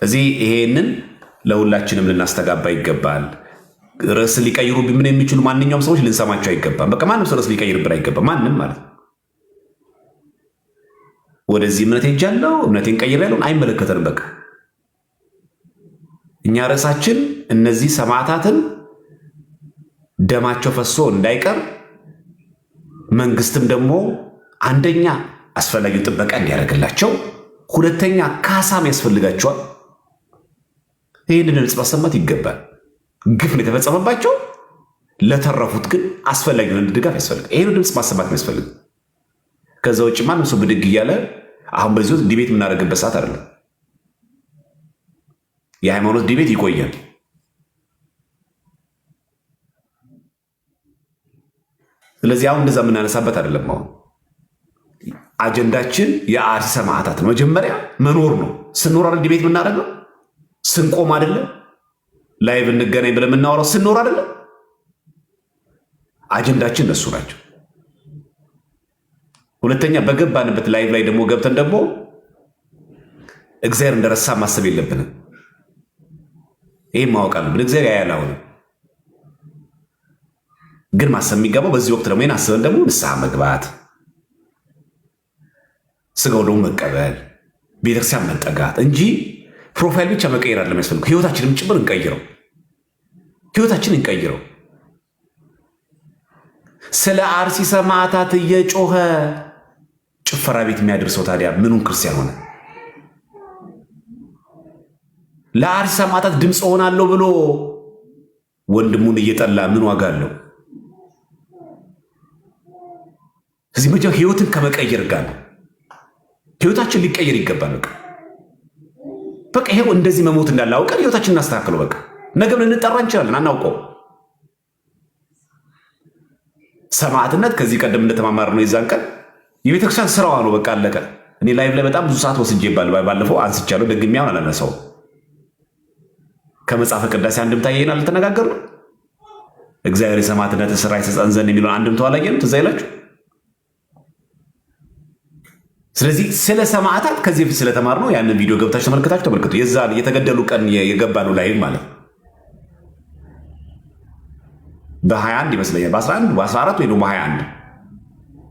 እዚህ ይሄንን ለሁላችንም ልናስተጋባ ይገባል። ርዕስ ሊቀይሩብን ምን የሚችሉ ማንኛውም ሰዎች ልንሰማቸው አይገባም። በቃ ማንም ሰው ርዕስ ሊቀይርብን አይገባም። ማንም ማለት ነው። ወደዚህ እምነት ሄጃለሁ እምነቴን ቀይሬያለሁ አይመለከተንም። በቃ እኛ ርዕሳችን እነዚህ ሰማዕታትን ደማቸው ፈሶ እንዳይቀር መንግስትም ደግሞ አንደኛ አስፈላጊው ጥበቃ እንዲያደርግላቸው፣ ሁለተኛ ካሳም ያስፈልጋቸዋል። ይህንን ድምፅ ማሰማት ይገባል። ግፍ ነው የተፈጸመባቸው። ለተረፉት ግን አስፈላጊውን ድጋፍ ያስፈልጋል። ይህን ድምፅ ማሰማት ያስፈልግ። ከዛ ውጭ ማንም ሰው ብድግ እያለ አሁን በዚህ ወቅት ዲቤት የምናደርግበት ሰዓት አይደለም። የሃይማኖት ዲቤት ይቆያል። ስለዚህ አሁን እንደዛ የምናነሳበት አይደለም። አሁን አጀንዳችን የአርሲ ሰማዕታት መጀመሪያ መኖር ነው። ስንኖር አይደል ዲቤት የምናደርገው? ስንቆም አይደለም? ላይቭ እንገናኝ ብለን የምናወራው ስንኖር አይደለም? አጀንዳችን እነሱ ናቸው። ሁለተኛ በገባንበት ላይቭ ላይ ደግሞ ገብተን ደግሞ እግዚአብሔር እንደረሳ ማሰብ የለብንም። ይህም ማወቅ አለብን። እግዚአብሔር ያያል። አሁንም ግን ማሰብ የሚገባው በዚህ ወቅት ደግሞ ይህን አስበን ደግሞ ንስሐ መግባት፣ ስጋው ደግሞ መቀበል፣ ቤተክርስቲያን መጠጋት እንጂ ፕሮፋይል ብቻ መቀየር አይደለም ያስፈልገው። ህይወታችንም ጭምር እንቀይረው። ህይወታችን እንቀይረው። ስለ አርሲ ሰማዕታት እየጮኸ ጭፈራ ቤት የሚያደርሰው ታዲያ ምኑን ክርስቲያን ሆነ? ለአርሲ ሰማዕታት ድምፅ ሆናለሁ ብሎ ወንድሙን እየጠላ ምን ዋጋ አለው? ስለዚህ መጀመሪያ ህይወትን ከመቀየር ጋር ነው። ህይወታችን ሊቀየር ይገባል። በቃ ይሄው እንደዚህ መሞት እንዳለ አውቀን ህይወታችን እናስተካክለው። በቃ ነገም ልንጠራ እንችላለን፣ አናውቀው። ሰማዕትነት ከዚህ ቀደም እንደተማማር ነው የዛን ቀን የቤተክርስቲያን ስራዋ ነው። በቃ አለቀ። እኔ ላይቭ ላይ በጣም ብዙ ሰዓት ወስጄ ባለፈው አንስቻለሁ። ደግሜ አሁን አላነሳውም። ከመጽሐፈ ቅዳሴ አንድምታ ይሄን አልተነጋገር ነው። እግዚአብሔር የሰማዕትነትን ስራ ይሰጠን ዘንድ የሚለውን አንድምታው አላየንም? ትዝ አይላችሁ? ስለዚህ ስለ ሰማዕታት ከዚህ በፊት ስለተማርነው ያንን ቪዲዮ ገብታችሁ ተመልከቱ። የዛ የተገደሉ ቀን የገባ ነው ላይቭ ማለት በ21 ይመስለኛል በ11 በ14 ወይ ደግሞ በ21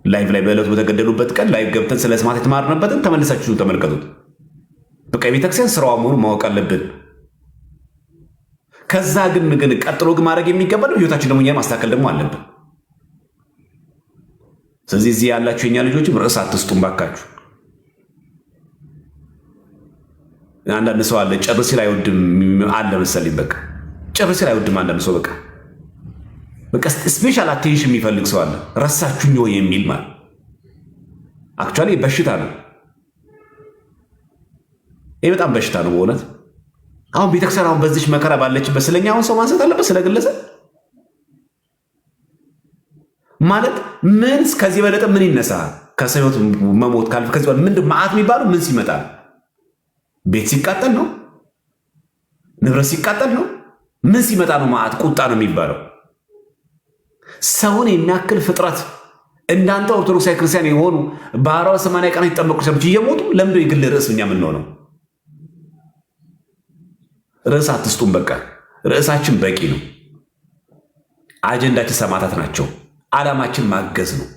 ላይቭ ላይ በዕለቱ በተገደሉበት ቀን ላይቭ ገብተን ስለ ሰማዕታት የተማርንበትን ተመልሳችሁ ተመልከቱት። በቃ የቤተክርስቲያን ስራዋ መሆኑ ማወቅ አለብን። ከዛ ግን ቀጥሎ ግን ማድረግ የሚገባል ህይወታችን ደግሞ እኛ ማስተካከል ደግሞ አለብን። ስለዚህ እዚህ ያላችሁ የኛ ልጆችም ርዕስ አትስጡም ባካችሁ። አንዳንድ ሰው አለ ጨርስ ሲል አይወድም አለ መሰለኝ። በቃ ጨርስ ሲል አይወድም አንዳንድ ሰው በቃ ስፔሻል አቴንሽን የሚፈልግ ሰው አለ። ረሳችሁኝ ወይ የሚል ማለት አክቹዋሊ በሽታ ነው። ይሄ በጣም በሽታ ነው በእውነት። አሁን ቤተክርስቲያን አሁን በዚች መከራ ባለችበት ስለኛ አሁን ሰው ማንሳት አለበት ስለግለሰብ ማለት ምን ከዚህ በለጠ ምን ይነሳ? ከሰው ህይወት መሞት ካልፍ ከዚህ በኋላ ምንድን መዓት የሚባለው ምን ሲመጣ ነው? ቤት ሲቃጠል ነው? ንብረት ሲቃጠል ነው? ምን ሲመጣ ነው መዓት ቁጣ ነው የሚባለው? ሰውን የሚያክል ፍጥረት እንዳንተ ኦርቶዶክሳዊ ክርስቲያን የሆኑ በ40-80 ቀናት የተጠመቁ ሰዎች እየሞቱ ለምንድን ነው የግል ርዕስ እኛ የምንሆነው? ርዕስ አትስጡም። በቃ ርዕሳችን በቂ ነው። አጀንዳችን ሰማዕታት ናቸው። ዓላማችን ማገዝ ነው።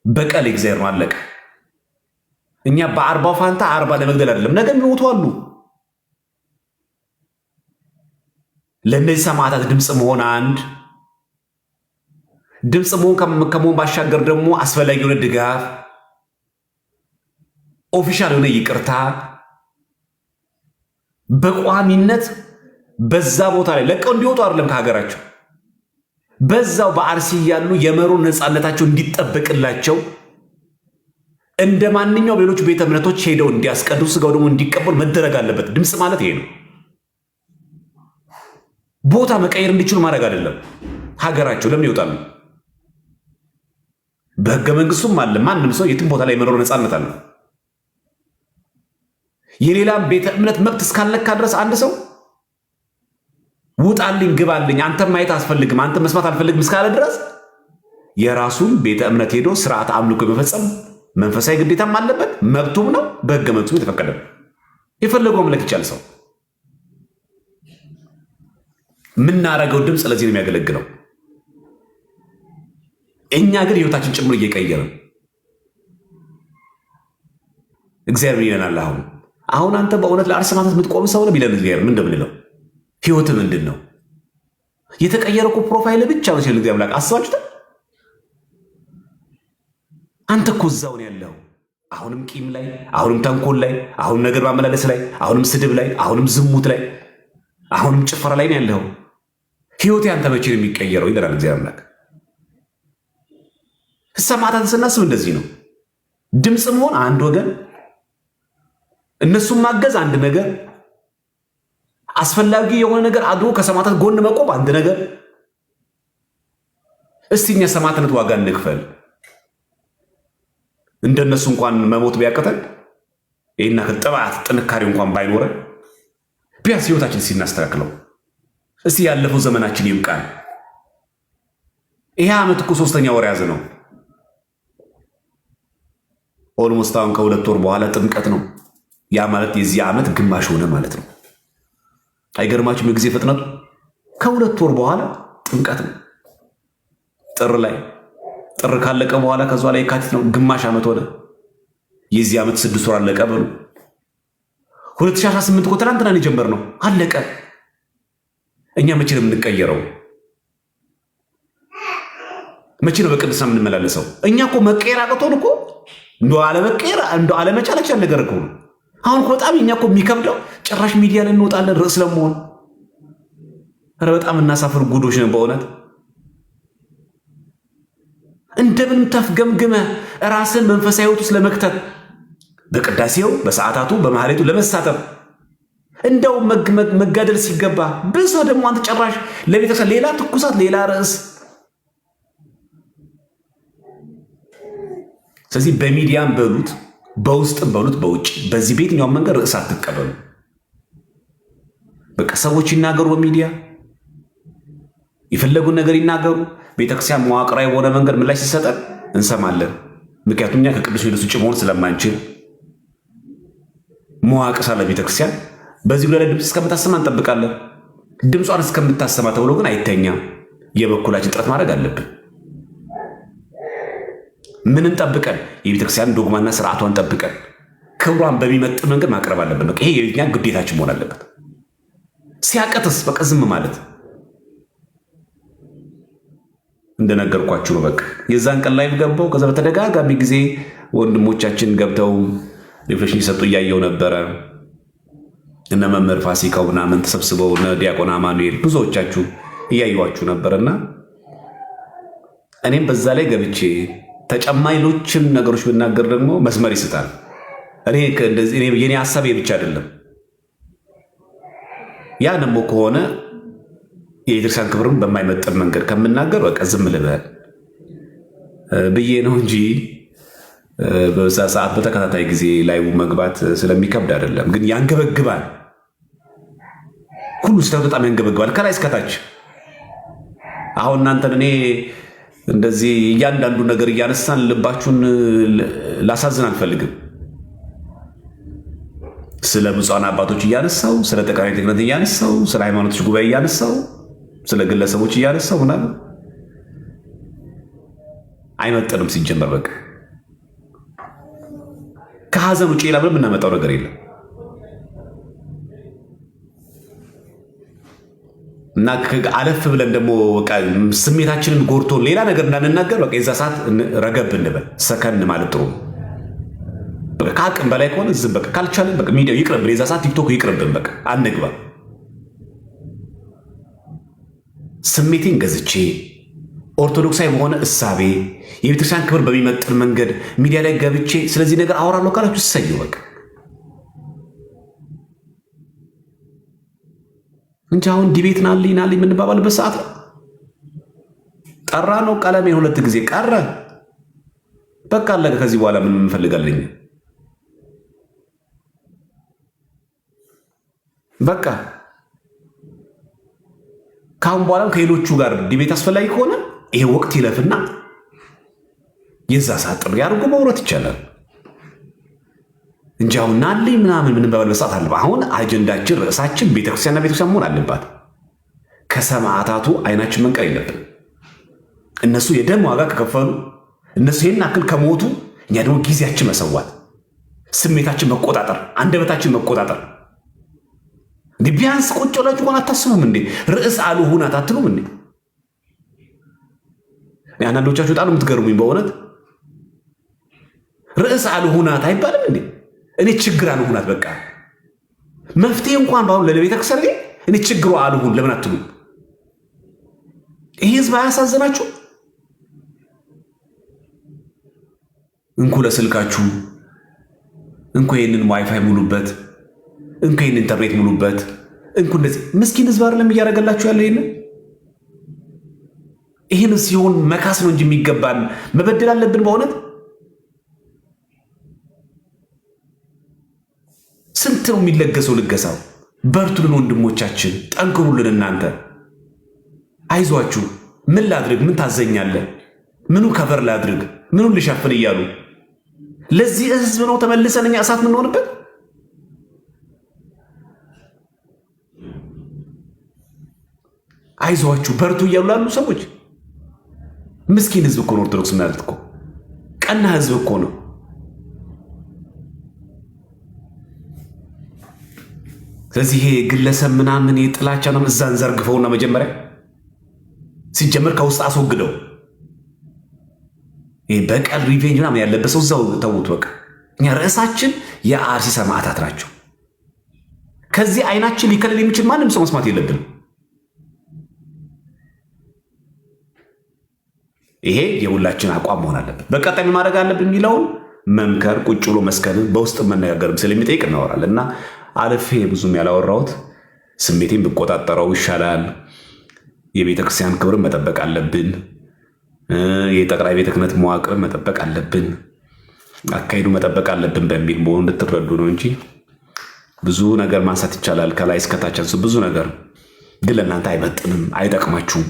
በቀል እግዚአብሔር ነው። አለቀ። እኛ በ40 ፋንታ 40 ለመግደል አይደለም። ነገ የሚሞቱ አሉ። ለእነዚህ ሰማዕታት ድምፅ መሆን አንድ ድምፅ መሆን ከመሆን ባሻገር ደግሞ አስፈላጊ የሆነ ድጋፍ፣ ኦፊሻል የሆነ ይቅርታ በቋሚነት በዛ ቦታ ላይ ለቀው እንዲወጡ አይደለም ከሀገራቸው በዛው በአርሲ ያሉ የመሩ ነፃነታቸው እንዲጠበቅላቸው እንደ ማንኛውም ሌሎች ቤተ እምነቶች ሄደው እንዲያስቀድሱ ስጋው ደግሞ እንዲቀበሉ መደረግ አለበት። ድምፅ ማለት ይሄ ነው። ቦታ መቀየር እንዲችሉ ማድረግ አይደለም። ሀገራቸው ለምን ይወጣሉ? በህገ መንግስቱም አለ ማንም ሰው የትም ቦታ ላይ የመኖር ነፃነት አለ። የሌላም ቤተ እምነት መብት እስካልነካ ድረስ አንድ ሰው ውጣልኝ ግባልኝ አንተ ማየት አስፈልግም አንተ መስማት አልፈልግም እስካለ ድረስ የራሱን ቤተ እምነት ሄዶ ስርዓት አምልኮ በመፈጸም መንፈሳዊ ግዴታም አለበት፣ መብቱም ነው። በህገ መንግስቱ የተፈቀደ የፈለገው አምልክ ይቻል። ሰው ምናረገው ድምፅ ለዚህ ነው የሚያገለግለው። እኛ ግን ህይወታችን ጭምር እየቀየርን እግዚአብሔር ይለናል። አሁን አንተ በእውነት ለአርሲ ሰማዕታት የምትቆም ሰው ነው ቢለን እግዚአብሔር ምን እንደምንለው ህይወት ምንድን ነው? የተቀየረ እኮ ፕሮፋይል ብቻ ነው ሲል እግዚአብሔር አስባችሁታል? አንተ እኮ እዛው ነው ያለው። አሁንም ቂም ላይ፣ አሁንም ተንኮል ላይ፣ አሁንም ነገር ማመላለስ ላይ፣ አሁንም ስድብ ላይ፣ አሁንም ዝሙት ላይ፣ አሁንም ጭፈራ ላይ ነው ያለው። ህይወት ያንተ መቼ ነው የሚቀየረው ይላል እግዚአብሔር አምላክ። ሰማዕታትን ስናስብ እንደዚህ ነው። ድምፅ መሆን አንድ ወገን፣ እነሱም ማገዝ አንድ ነገር፣ አስፈላጊ የሆነ ነገር አድሮ ከሰማዕታት ጎን መቆም አንድ ነገር። እስቲ እኛ ሰማዕትነት ዋጋ እንክፈል። እንደነሱ እንኳን መሞት ቢያቀተን ይህና ጥባት ጥንካሬ እንኳን ባይኖረን ቢያንስ ህይወታችን ሲናስተካክለው እስቲ ያለፈው ዘመናችን ይብቃል። ይሄ ዓመት እኮ 3ኛ ወር ያዘ ነው። ኦልሞስት አሁን ከ2 ወር በኋላ ጥምቀት ነው። ያ ማለት የዚህ ዓመት ግማሽ ሆነ ማለት ነው። አይገርማችሁም? የጊዜ ፍጥነቱ ከ2 ወር በኋላ ጥምቀት ነው። ጥር ካለቀ በኋላ ከዛ ላይ የካቲት ነው። ግማሽ ዓመት ሆነ። የዚህ ዓመት 6 ወር አለቀ በሉ። 2018 እኮ ትናንትና ነው የጀመርነው፣ አለቀ። እኛ መቼ ነው የምንቀየረው? መቼ ነው በቅድስና የምንመላለሰው? እኛ እኮ መቀየር አቅቶን እኮ እንደው አለመቻላችን ነገር እኮ ነው። አሁን እኮ በጣም እኛ እኮ የሚከብደው ጭራሽ ሚዲያ ላይ እንወጣለን ርዕስ ለመሆን። ኧረ በጣም እናሳፍር ጉዶች ነን በእውነት። እንደምን ተፍገምግመ ራስን መንፈሳዊ ህይወት ውስጥ ለመክተት በቅዳሴው በሰዓታቱ በማህሌቱ ለመሳተፍ እንደው መጋደል ሲገባ ብዙ ደግሞ አንተ ጭራሽ ለቤተክርስቲያን ሌላ ትኩሳት ሌላ ርዕስ። ስለዚህ በሚዲያም በሉት በውስጥም በሉት በውጭ በዚህ በየትኛውም መንገድ ርዕስ አትቀበሉ። በቃ ሰዎች ይናገሩ፣ በሚዲያ የፈለጉን ነገር ይናገሩ። ቤተክርስቲያን መዋቅራዊ በሆነ መንገድ ምላሽ ሲሰጠን እንሰማለን። ምክንያቱም እኛ ከቅዱስ ሲኖዶስ ውጭ መሆን ስለማንችል መዋቅር ሳለ ቤተክርስቲያን በዚህ ጉዳይ ድምፅ እስከምታሰማ እንጠብቃለን። ድምጿን እስከምታሰማ ተብሎ ግን አይተኛም። የበኩላችን ጥረት ማድረግ አለብን። ምንም ጠብቀን የቤተክርስቲያን ዶግማና ስርዓቷን ጠብቀን ክብሯን በሚመጥን መንገድ ማቅረብ አለብን። በቃ ይሄ የኛ ግዴታችን መሆን አለበት። ሲያቀትስ በቃ ዝም ማለት እንደነገርኳችሁ ነው። በቃ የዛን ቀን ላይ ገባው። ከዛ በተደጋጋሚ ጊዜ ወንድሞቻችን ገብተው ሪፍሌክሽን እየሰጡ እያየው ነበረ። እነ መምህር ፋሲካው ምናምን ተሰብስበው እነ ዲያቆን አማኑኤል ብዙዎቻችሁ እያዩዋችሁ ነበርና እኔም በዛ ላይ ገብቼ ተጨማሪዎችን ነገሮች ብናገር ደግሞ መስመር ይስታል። የኔ ሀሳብ ብቻ አይደለም። ያ ደግሞ ከሆነ የቤተክርስቲያን ክብርን በማይመጥን መንገድ ከምናገር በቃ ዝም ልበል ብዬ ነው እንጂ በዛ ሰዓት በተከታታይ ጊዜ ላይ መግባት ስለሚከብድ አይደለም። ግን ያንገበግባል። ሁሉ ስታው በጣም ያንገበግባል ከላይ እስከታች። አሁን እናንተን እኔ እንደዚህ እያንዳንዱ ነገር እያነሳን ልባችሁን ላሳዝን አልፈልግም። ስለ ብፁዓን አባቶች እያነሳው፣ ስለ ጠቅላይ ቤተ ክህነት እያነሳው፣ ስለ ሃይማኖቶች ጉባኤ እያነሳው፣ ስለ ግለሰቦች እያነሳው ምናምን አይመጥንም። ሲጀመር በቃ ከሀዘን ውጭ ሌላ ምንም የምናመጣው ነገር የለም እና አለፍ ብለን ደግሞ ስሜታችንን ጎርቶ ሌላ ነገር እንዳንናገር በቃ የዛ ሰዓት ረገብ እንበል። ሰከን ማለት ጥሩ። ከአቅም በላይ ከሆነ ዝም በቃ ካልቻለን በቃ ሚዲያው ይቅርብን። የዛ ሰዓት ቲክቶክ ይቅርብን። በቃ አንግባ። ስሜቴን ገዝቼ ኦርቶዶክሳዊ በሆነ እሳቤ የቤተክርስቲያን ክብር በሚመጥን መንገድ ሚዲያ ላይ ገብቼ ስለዚህ ነገር አወራለሁ ካላችሁ ሰየው በቃ እንጂ አሁን ዲቤት ናልኝ የምንባባልበት ሰዓት ነው። ጠራ ነው ቀለሜን 2 ጊዜ ቀረ። በቃ አለቀ። ከዚህ በኋላ ምን እንፈልጋለን? በቃ ካሁን በኋላም ከሌሎቹ ጋር ዲቤት አስፈላጊ ከሆነ ይሄ ወቅት ይለፍና የዛ ሰዓት ጥሪ አድርጎ መውረት ይቻላል እንጂ አሁን ናልኝ ምናምን የምንባባልበት ሰዓት አለ። አሁን አጀንዳችን ርዕሳችን ቤተክርስቲያንና ቤተክርስቲያን መሆን አለባት። ከሰማዕታቱ አይናችን መንቀር የለብን። እነሱ የደም ዋጋ ከከፈሉ፣ እነሱ ይህን አክል ከሞቱ፣ እኛ ደግሞ ጊዜያችን መሰዋት፣ ስሜታችን መቆጣጠር፣ አንደበታችን መቆጣጠር። ቢያንስ ቁጭ ብላችሁ እንኳን አታስቡም እንዴ? ርዕስ አልሁናት አትሉም እንዴ? አንዳንዶቻችሁ በጣም የምትገርሙኝ በእውነት ርዕስ አልሁናት አይባልም እንዴ? እኔ ችግር አልሁናት በቃ መፍትሄ እንኳን ባሁን ለቤተክርስቲያን እኔ ችግሩ አልሁን ለምን አትሉ? ይህ ህዝብ አያሳዝናችሁ? እንኩ ለስልካችሁ እንኩ ይህንን ዋይፋይ ሙሉበት፣ እንኩ ይህን ኢንተርኔት ሙሉበት፣ እንኩ እንደዚህ ምስኪን ህዝብ አይደለም እያደረገላችሁ ያለ ይህን ሲሆን መካስ ነው እንጂ የሚገባን መበደል አለብን በእውነት? ስንት ነው የሚለገሰው ልገሳው? በርቱልን ወንድሞቻችን፣ ጠንክሩልን። እናንተ አይዟችሁ። ምን ላድርግ? ምን ታዘኛለህ? ምኑ ከቨር ላድርግ? ምኑን ልሸፍን እያሉ ለዚህ ህዝብ ነው ተመልሰን እኛ እሳት የምንሆንበት? አይዟችሁ በርቱ እያሉ ላሉ ሰዎች ምስኪን ህዝብ እኮ ነው። ኦርቶዶክስ ማለት እኮ ቀና ህዝብ እኮ ነው። ስለዚህ ይሄ ግለሰብ ምናምን የጥላቻ ነው እዛን ዘርግፈውና መጀመሪያ ሲጀመር ከውስጥ አስወግደው ይሄ በቀል ሪቬንጅ ምናምን ያለበት ሰው እዛው ተውት። በቃ እኛ ርዕሳችን የአርሲ ሰማዕታት ናቸው። ከዚህ አይናችን ሊከለል የሚችል ማንም ሰው መስማት የለብንም። ይሄ የሁላችን አቋም መሆን አለበት። በቀጣይ ማድረግ አለብን የሚለውን መምከር፣ ቁጭ ብሎ መስከንን፣ በውስጥ መነጋገርም ስለሚጠይቅ እናወራለን እና አልፌ ብዙም ያላወራሁት ስሜቴን ብቆጣጠረው ይሻላል። የቤተክርስቲያን ክብርን መጠበቅ አለብን። የጠቅላይ ቤተ ክህነት መዋቅርን መጠበቅ አለብን። አካሄዱ መጠበቅ አለብን በሚል መሆኑ እንድትረዱ ነው እንጂ ብዙ ነገር ማንሳት ይቻላል። ከላይ እስከታች ብዙ ነገር ግን ለእናንተ አይመጥንም፣ አይጠቅማችሁም።